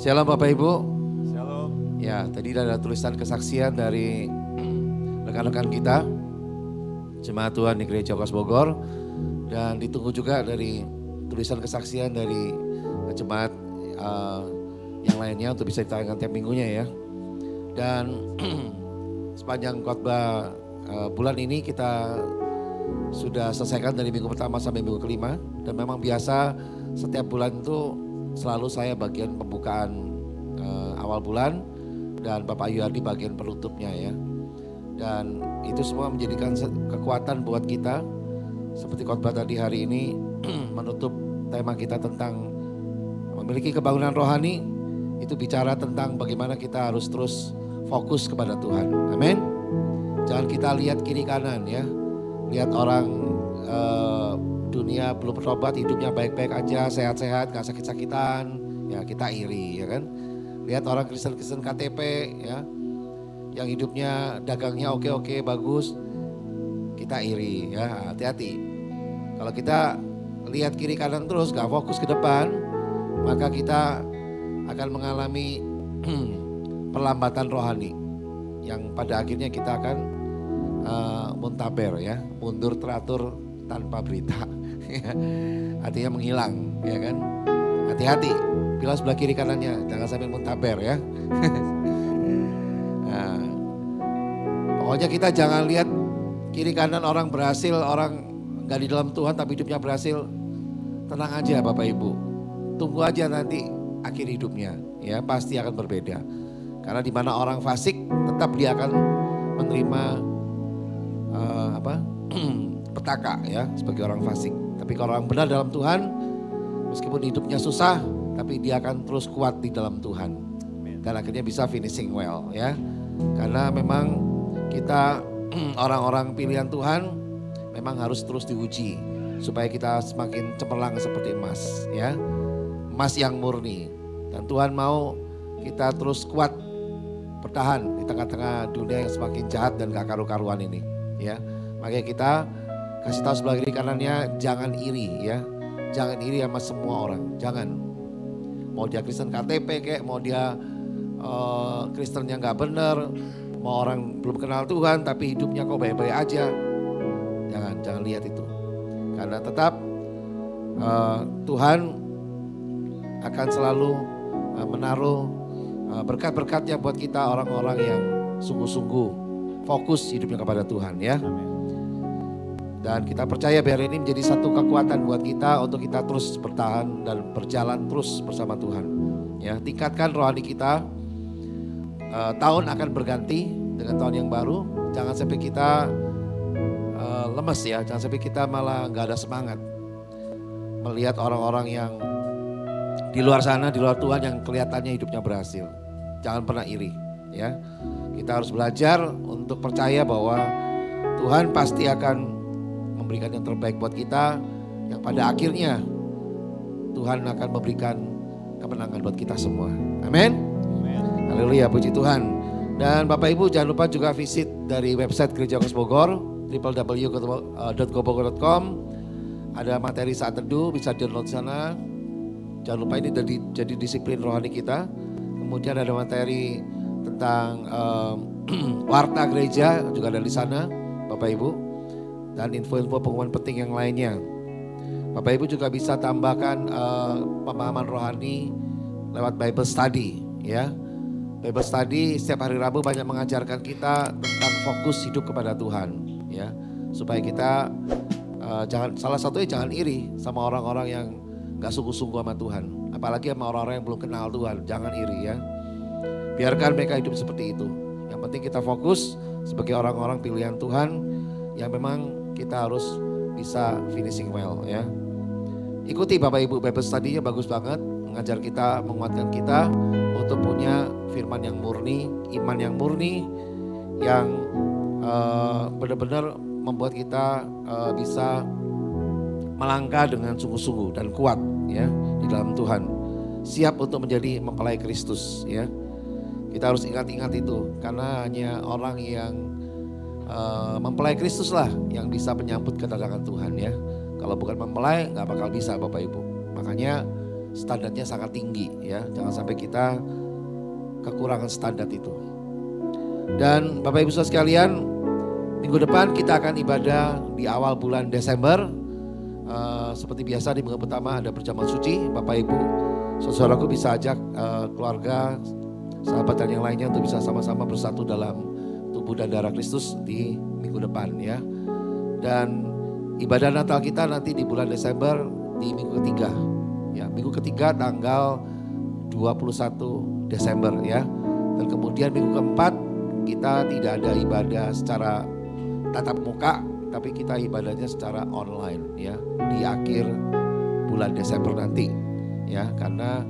Shalom Bapak Ibu. Shalom. Ya, tadi ada tulisan kesaksian dari rekan-rekan kita. jemaat Tuhan di Gereja Kos Bogor, dan ditunggu juga dari tulisan kesaksian dari jemaat yang lainnya untuk bisa ditayangkan tiap minggunya ya. Dan sepanjang khotbah bulan ini kita sudah selesaikan dari minggu pertama sampai minggu kelima, dan memang biasa setiap bulan itu selalu saya bagian pembukaan awal bulan dan Bapak Yudi bagian penutupnya ya. Dan itu semua menjadikan kekuatan buat kita. Seperti khotbah tadi hari ini menutup tema kita tentang memiliki kebangunan rohani, itu bicara tentang bagaimana kita harus terus fokus kepada Tuhan. Amin. Jangan kita lihat kiri kanan ya. Lihat orang dunia belum bertobat, hidupnya baik-baik aja, sehat-sehat, gak sakit-sakitan, ya kita iri ya kan. Lihat orang Kristen-Kristen KTP ya, yang hidupnya dagangnya oke-oke bagus, kita iri ya, hati-hati. Kalau kita lihat kiri kanan terus gak fokus ke depan, maka kita akan mengalami perlambatan rohani yang pada akhirnya kita akan muntaber ya, mundur teratur tanpa berita. Artinya menghilang ya kan. Hati-hati, bila sebelah kiri kanannya, jangan sampai muntaber ya. Nah, pokoknya kita jangan lihat kiri kanan orang berhasil, orang gak di dalam Tuhan tapi hidupnya berhasil. Tenang aja Bapak Ibu, tunggu aja nanti akhir hidupnya ya, pasti akan berbeda. Karena di mana orang fasik tetap dia akan menerima petaka ya sebagai orang fasik. Tapi kalau orang benar dalam Tuhan, meskipun hidupnya susah, tapi dia akan terus kuat di dalam Tuhan. Dan akhirnya bisa finishing well ya. Karena memang kita orang-orang pilihan Tuhan memang harus terus diuji. Supaya kita semakin cemerlang seperti emas ya. Emas yang murni. Dan Tuhan mau kita terus kuat bertahan di tengah-tengah dunia yang semakin jahat dan gak karu-karuan ini ya. Makanya kita kasih tahu sebelah kiri kanannya, jangan iri ya. Jangan iri sama semua orang, jangan. Mau dia Kristen KTP kayak, mau dia Kristen yang gak bener, mau orang belum kenal Tuhan tapi hidupnya kok baik-baik aja. Jangan lihat itu. Karena tetap Tuhan akan selalu menaruh berkat-berkatnya buat kita, orang-orang yang sungguh-sungguh fokus hidupnya kepada Tuhan ya. Dan kita percaya biar ini menjadi satu kekuatan buat kita untuk kita terus bertahan dan berjalan terus bersama Tuhan. Ya, tingkatkan rohani kita. Tahun akan berganti dengan tahun yang baru. Jangan sampai kita lemes ya, jangan sampai kita malah nggak ada semangat melihat orang-orang yang di luar sana, di luar Tuhan yang kelihatannya hidupnya berhasil. Jangan pernah iri ya. Kita harus belajar untuk percaya bahwa Tuhan pasti akan memberikan yang terbaik buat kita, yang pada akhirnya Tuhan akan memberikan kemenangan buat kita semua. Amin. Haleluya, puji Tuhan. Dan Bapak Ibu jangan lupa juga visit dari website Gereja Kos Bogor, www.gobogor.com. Ada materi saat teduh, bisa download sana. Jangan lupa ini jadi disiplin rohani kita. Kemudian ada materi tentang warta gereja juga ada di sana, Bapak Ibu. Dan info-info pengumuman penting yang lainnya. Bapak Ibu juga bisa tambahkan pemahaman rohani lewat Bible Study ya. Bible Study setiap hari Rabu banyak mengajarkan kita tentang fokus hidup kepada Tuhan ya. Supaya kita salah satunya jangan iri sama orang-orang yang gak sungguh-sungguh sama Tuhan. Apalagi sama orang-orang yang belum kenal Tuhan, jangan iri ya. Biarkan mereka hidup seperti itu. Yang penting kita fokus sebagai orang-orang pilihan Tuhan yang memang kita harus bisa finishing well ya. Ikuti Bapak Ibu Bible Study-nya bagus banget, mengajar kita, menguatkan kita untuk punya firman yang murni, iman yang murni, yang benar-benar membuat kita bisa melangkah dengan sungguh-sungguh dan kuat ya di dalam Tuhan. Siap untuk menjadi mempelai Kristus ya. Kita harus ingat-ingat itu karena hanya orang yang mempelai Kristus lah yang bisa menyambut kedatangan Tuhan ya. Kalau bukan mempelai nggak bakal bisa Bapak Ibu. Makanya standarnya sangat tinggi ya. Jangan sampai kita kekurangan standar itu. Dan Bapak Ibu sekalian, Minggu depan kita akan ibadah di awal bulan Desember. Seperti biasa di minggu pertama ada perjamuan suci. Bapak Ibu, saudaraku bisa ajak keluarga, sahabat dan yang lainnya untuk bisa sama-sama bersatu dalam tubuh dan darah Kristus di minggu depan ya. Dan ibadah Natal kita nanti di bulan Desember di minggu ketiga. Ya, minggu ketiga tanggal 21 Desember ya. Dan kemudian minggu keempat kita tidak ada ibadah secara tatap muka, tapi kita ibadahnya secara online ya di akhir bulan Desember nanti ya, karena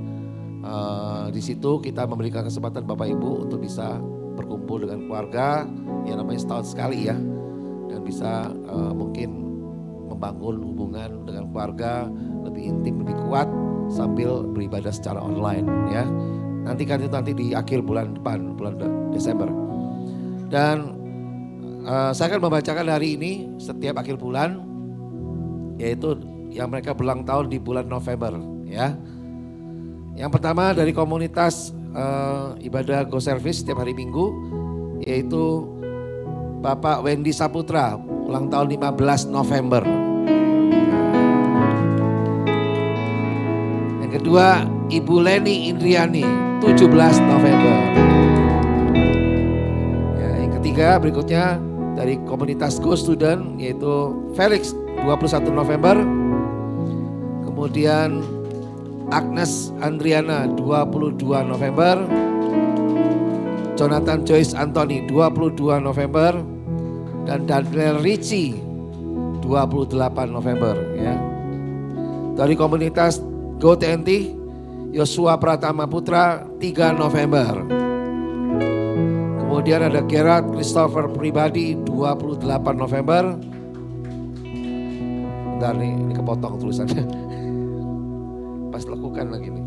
di situ kita memberikan kesempatan Bapak Ibu untuk bisa berkumpul dengan keluarga yang namanya setahun sekali ya, dan bisa mungkin membangun hubungan dengan keluarga lebih intim, lebih kuat sambil beribadah secara online ya. Nantikan itu nanti di akhir bulan depan, bulan Desember. Dan saya akan membacakan hari ini setiap akhir bulan, yaitu yang mereka berulang tahun di bulan November ya. Yang pertama dari komunitas ibadah Go Service setiap hari Minggu, yaitu Bapak Wendy Saputra, ulang tahun 15 November. Yang kedua Ibu Leni Indriani, 17 November. Ya, yang ketiga berikutnya dari komunitas Go Student, yaitu Felix, 21 November. Kemudian Agnes Andriana, 22 November. Jonathan Joyce Anthony, 22 November. Dan Daniel Ricci, 28 November ya. Dari komunitas Go TNT, Yosua Pratama Putra, 3 November. Kemudian ada Gerard Christopher Pribadi, 28 November. Bentar nih, ini kepotong tulisannya. Pas lakukan lagi nih.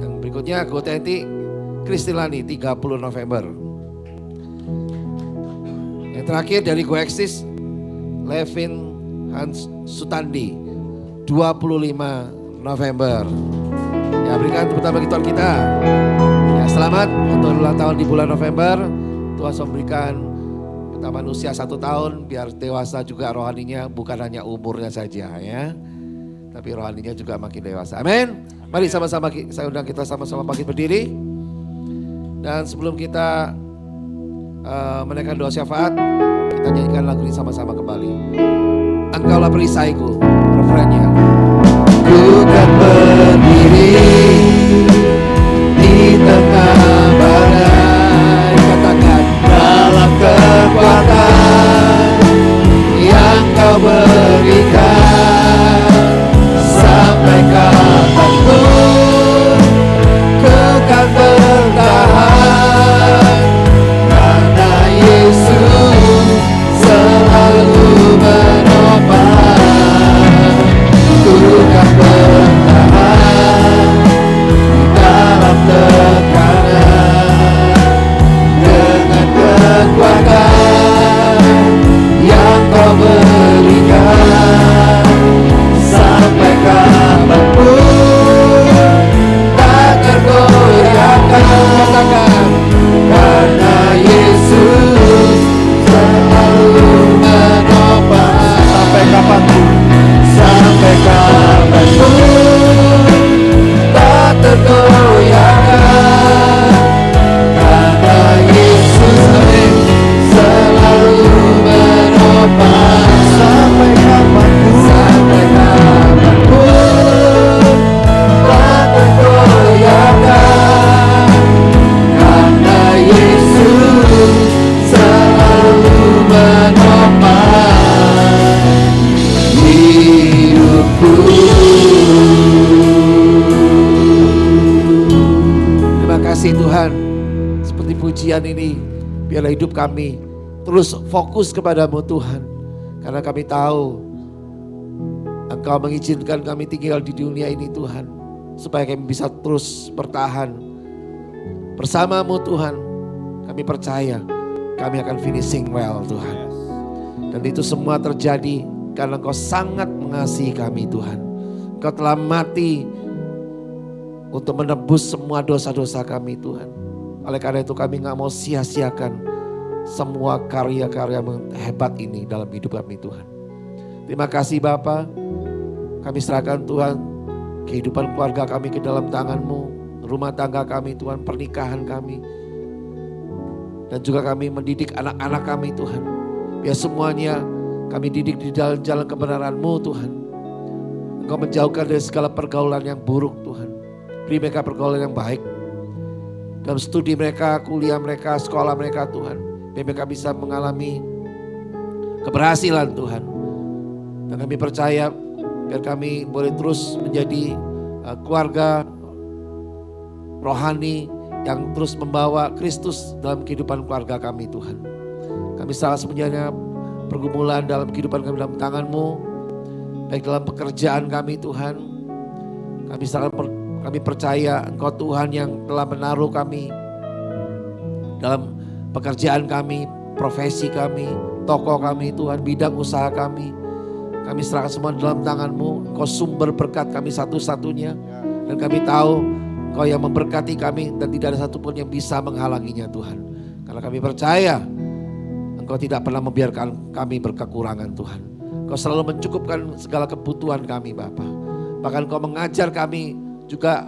Yang berikutnya Go TNT Kristilani, 30 November. Yang terakhir dari Go Exis, Levin Hans Sutandi, 25 November. Ya, berikan tepuk tangan bagi Tuhan kita. Ya, selamat untuk ulang tahun di bulan November. Tuhan memberikan tambahan usia 1 tahun biar dewasa juga rohaninya, bukan hanya umurnya saja ya. Tapi rohaninya juga makin dewasa. Amin. Mari sama-sama saya undang kita sama-sama bangkit berdiri. Dan sebelum kita menaikkan doa syafaat, kita nyanyikan lagu ini sama-sama kembali. Engkaulah perisaiku, refrennya. Ku kan berdiri di tengah badai, katakan dalam kekuatan yang kau berikan. Sampai kapanpun ku kan bertahan, karena Yesus selalu menopang. Ku kan bertahan di dalam tekanan dengan kekuatan yang kau berikan. Sampai kapanpun tak tergoyahkan, katakan karena Yesus selalu menopang. Sampai kapanpun, sampai kapanpun tak tergoyahkan, karena Yesus selalu menopang. Sampai kapanpun, sampai kapanpun tak tergoyahkan, karena Yesus selalu menopang hidupku. Terima kasih Tuhan, seperti pujian ini, biarlah hidup kami terus fokus kepadamu Tuhan. Karena kami tahu Engkau mengizinkan kami tinggal di dunia ini Tuhan, supaya kami bisa terus bertahan bersamamu Tuhan. Kami percaya kami akan finishing well Tuhan. Dan itu semua terjadi karena Engkau sangat mengasihi kami Tuhan. Engkau telah mati untuk menebus semua dosa-dosa kami Tuhan. Oleh karena itu kami gak mau sia-siakan semua karya-karya hebat ini dalam hidup kami Tuhan. Terima kasih Bapa, kami serahkan Tuhan kehidupan keluarga kami ke dalam tangan-Mu, rumah tangga kami Tuhan, pernikahan kami. Dan juga kami mendidik anak-anak kami Tuhan. Biar semuanya kami didik di jalan-jalan kebenaran-Mu Tuhan. Engkau menjauhkan dari segala pergaulan yang buruk Tuhan. Beri mereka pergaulan yang baik. Dalam studi mereka, kuliah mereka, sekolah mereka Tuhan. Biar mereka bisa mengalami keberhasilan Tuhan. Dan kami percaya biar kami boleh terus menjadi keluarga rohani yang terus membawa Kristus dalam kehidupan keluarga kami Tuhan. Kami salah semuanya pergumulan dalam kehidupan kami dalam tangan-Mu. Baik dalam pekerjaan kami Tuhan. Kami percaya Engkau Tuhan yang telah menaruh kami dalam pekerjaan kami, profesi kami, toko kami Tuhan, bidang usaha kami. Kami serahkan semua dalam tangan-Mu. Engkau sumber berkat kami satu-satunya. Dan kami tahu Engkau yang memberkati kami dan tidak ada satupun yang bisa menghalanginya Tuhan. Karena kami percaya Engkau tidak pernah membiarkan kami berkekurangan Tuhan. Engkau selalu mencukupkan segala kebutuhan kami Bapa. Bahkan Engkau mengajar kami juga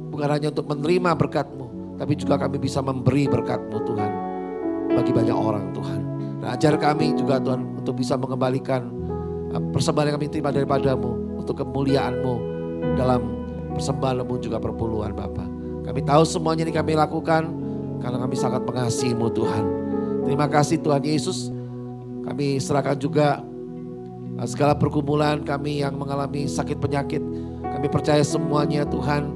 bukan hanya untuk menerima berkat-Mu, tapi juga kami bisa memberi berkat-Mu Tuhan bagi banyak orang Tuhan. Dan ajar kami juga Tuhan untuk bisa mengembalikan persembahan yang kami terima daripada-Mu untuk kemuliaan-Mu dalam persembahan-Mu juga perpuluhan Bapa. Kami tahu semuanya ini kami lakukan karena kami sangat mengasihi-Mu Tuhan. Terima kasih Tuhan Yesus. Kami serahkan juga segala pergumulan kami yang mengalami sakit penyakit. Kami percaya semuanya Tuhan,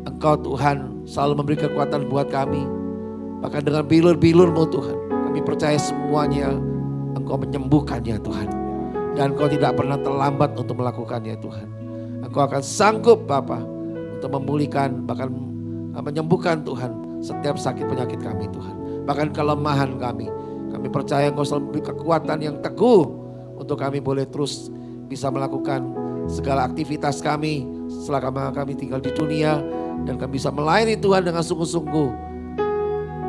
Engkau Tuhan selalu memberi kekuatan buat kami. Bahkan dengan bilur-bilur-Mu Tuhan, kami percaya semuanya Engkau menyembuhkannya Tuhan. Dan Engkau tidak pernah terlambat untuk melakukannya Tuhan. Engkau akan sanggup Bapa untuk memulihkan, bahkan menyembuhkan Tuhan setiap sakit penyakit kami Tuhan. Bahkan kelemahan kami. Kami percaya Engkau selalu memberi kekuatan yang teguh untuk kami boleh terus bisa melakukan segala aktivitas kami setelah kami tinggal di dunia. Dan kami bisa melayani Tuhan dengan sungguh-sungguh.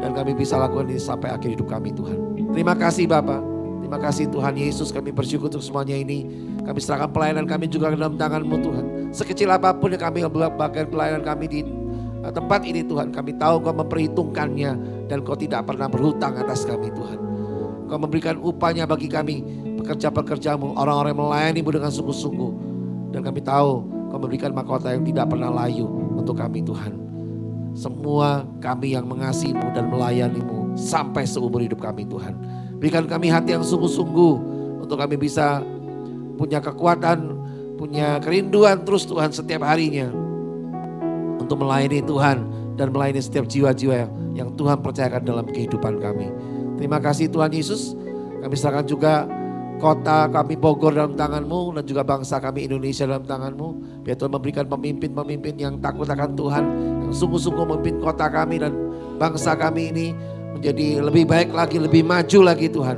Dan kami bisa lakukan ini sampai akhir hidup kami Tuhan. Terima kasih Bapa. Terima kasih Tuhan Yesus, kami bersyukur untuk semuanya ini. Kami serahkan pelayanan kami juga ke dalam tangan-Mu Tuhan. Sekecil apapun yang kami bagian pelayanan kami di tempat ini Tuhan. Kami tahu Engkau memperhitungkannya dan Engkau tidak pernah berhutang atas kami Tuhan. Engkau memberikan upahnya bagi kami, pekerja-pekerja-Mu, orang-orang yang melayani-Mu dengan sungguh-sungguh. Dan kami tahu Engkau memberikan mahkota yang tidak pernah layu untuk kami Tuhan. Semua kami yang mengasihi-Mu dan melayani-Mu sampai seumur hidup kami Tuhan. Berikan kami hati yang sungguh-sungguh untuk kami bisa punya kekuatan, punya kerinduan terus Tuhan setiap harinya. Untuk melayani Tuhan dan melayani setiap jiwa-jiwa yang Tuhan percayakan dalam kehidupan kami. Terima kasih Tuhan Yesus. Kami serahkan juga kota kami Bogor dalam tangan-Mu dan juga bangsa kami Indonesia dalam tangan-Mu. Biar Tuhan memberikan pemimpin-pemimpin yang takut akan Tuhan, yang sungguh-sungguh memimpin kota kami dan bangsa kami ini menjadi lebih baik lagi, lebih maju lagi Tuhan.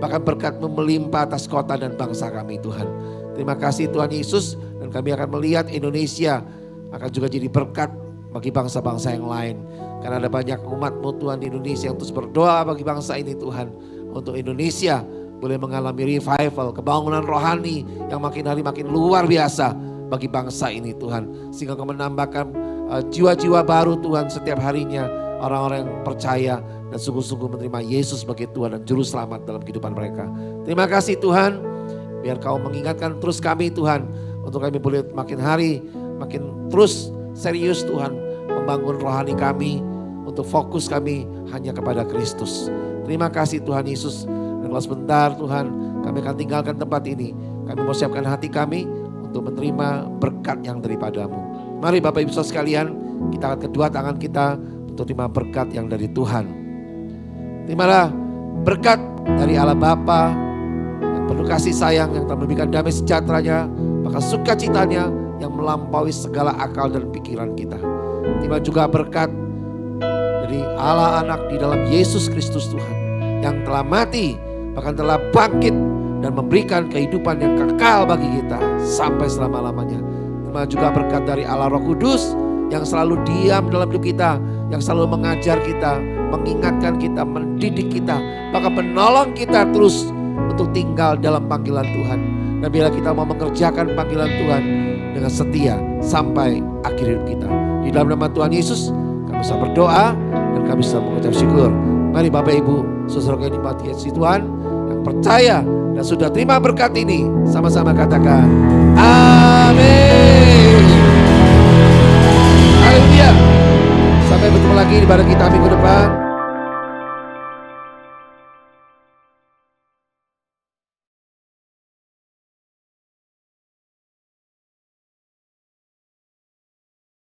Bahkan berkat-Mu melimpah atas kota dan bangsa kami Tuhan. Terima kasih Tuhan Yesus, dan kami akan melihat Indonesia akan juga jadi berkat bagi bangsa-bangsa yang lain. Karena ada banyak umat-Mu Tuhan di Indonesia yang terus berdoa bagi bangsa ini Tuhan. Untuk Indonesia boleh mengalami revival, kebangunan rohani yang makin hari makin luar biasa bagi bangsa ini Tuhan. Sehingga Engkau menambahkan jiwa-jiwa baru Tuhan setiap harinya. Orang-orang yang percaya dan sungguh-sungguh menerima Yesus sebagai Tuhan dan Juru Selamat dalam kehidupan mereka. Terima kasih Tuhan. Biar Kau mengingatkan terus kami Tuhan. Untuk kami boleh makin hari makin terus serius Tuhan. Membangun rohani kami. Untuk fokus kami hanya kepada Kristus. Terima kasih Tuhan Yesus. Dan kalau sebentar Tuhan kami akan tinggalkan tempat ini. Kami mau siapkan hati kami untuk menerima berkat yang daripada-Mu. Mari Bapak Ibu Saudara sekalian, kita angkat kedua tangan kita untuk terima berkat yang dari Tuhan. Terimalah berkat dari Allah Bapa yang penuh kasih sayang, yang telah memberikan damai sejahteranya, bahkan sukacitanya yang melampaui segala akal dan pikiran kita. Terima juga berkat dari Allah Anak di dalam Yesus Kristus Tuhan, yang telah mati, bahkan telah bangkit dan memberikan kehidupan yang kekal bagi kita sampai selama-lamanya. Terima juga berkat dari Allah Roh Kudus yang selalu diam dalam hidup kita, yang selalu mengajar kita, mengingatkan kita, mendidik kita, bahkan menolong kita terus untuk tinggal dalam panggilan Tuhan. Dan bila kita mau mengerjakan panggilan Tuhan dengan setia sampai akhir hidup kita. Di dalam nama Tuhan Yesus, kami bisa berdoa dan kami bisa mengucap syukur. Mari Bapak Ibu, saudara yang dimati Tuhan, yang percaya dan sudah terima berkat ini, sama-sama katakan amin. Haleluya. Sampai bertemu lagi di ibadah kita minggu depan.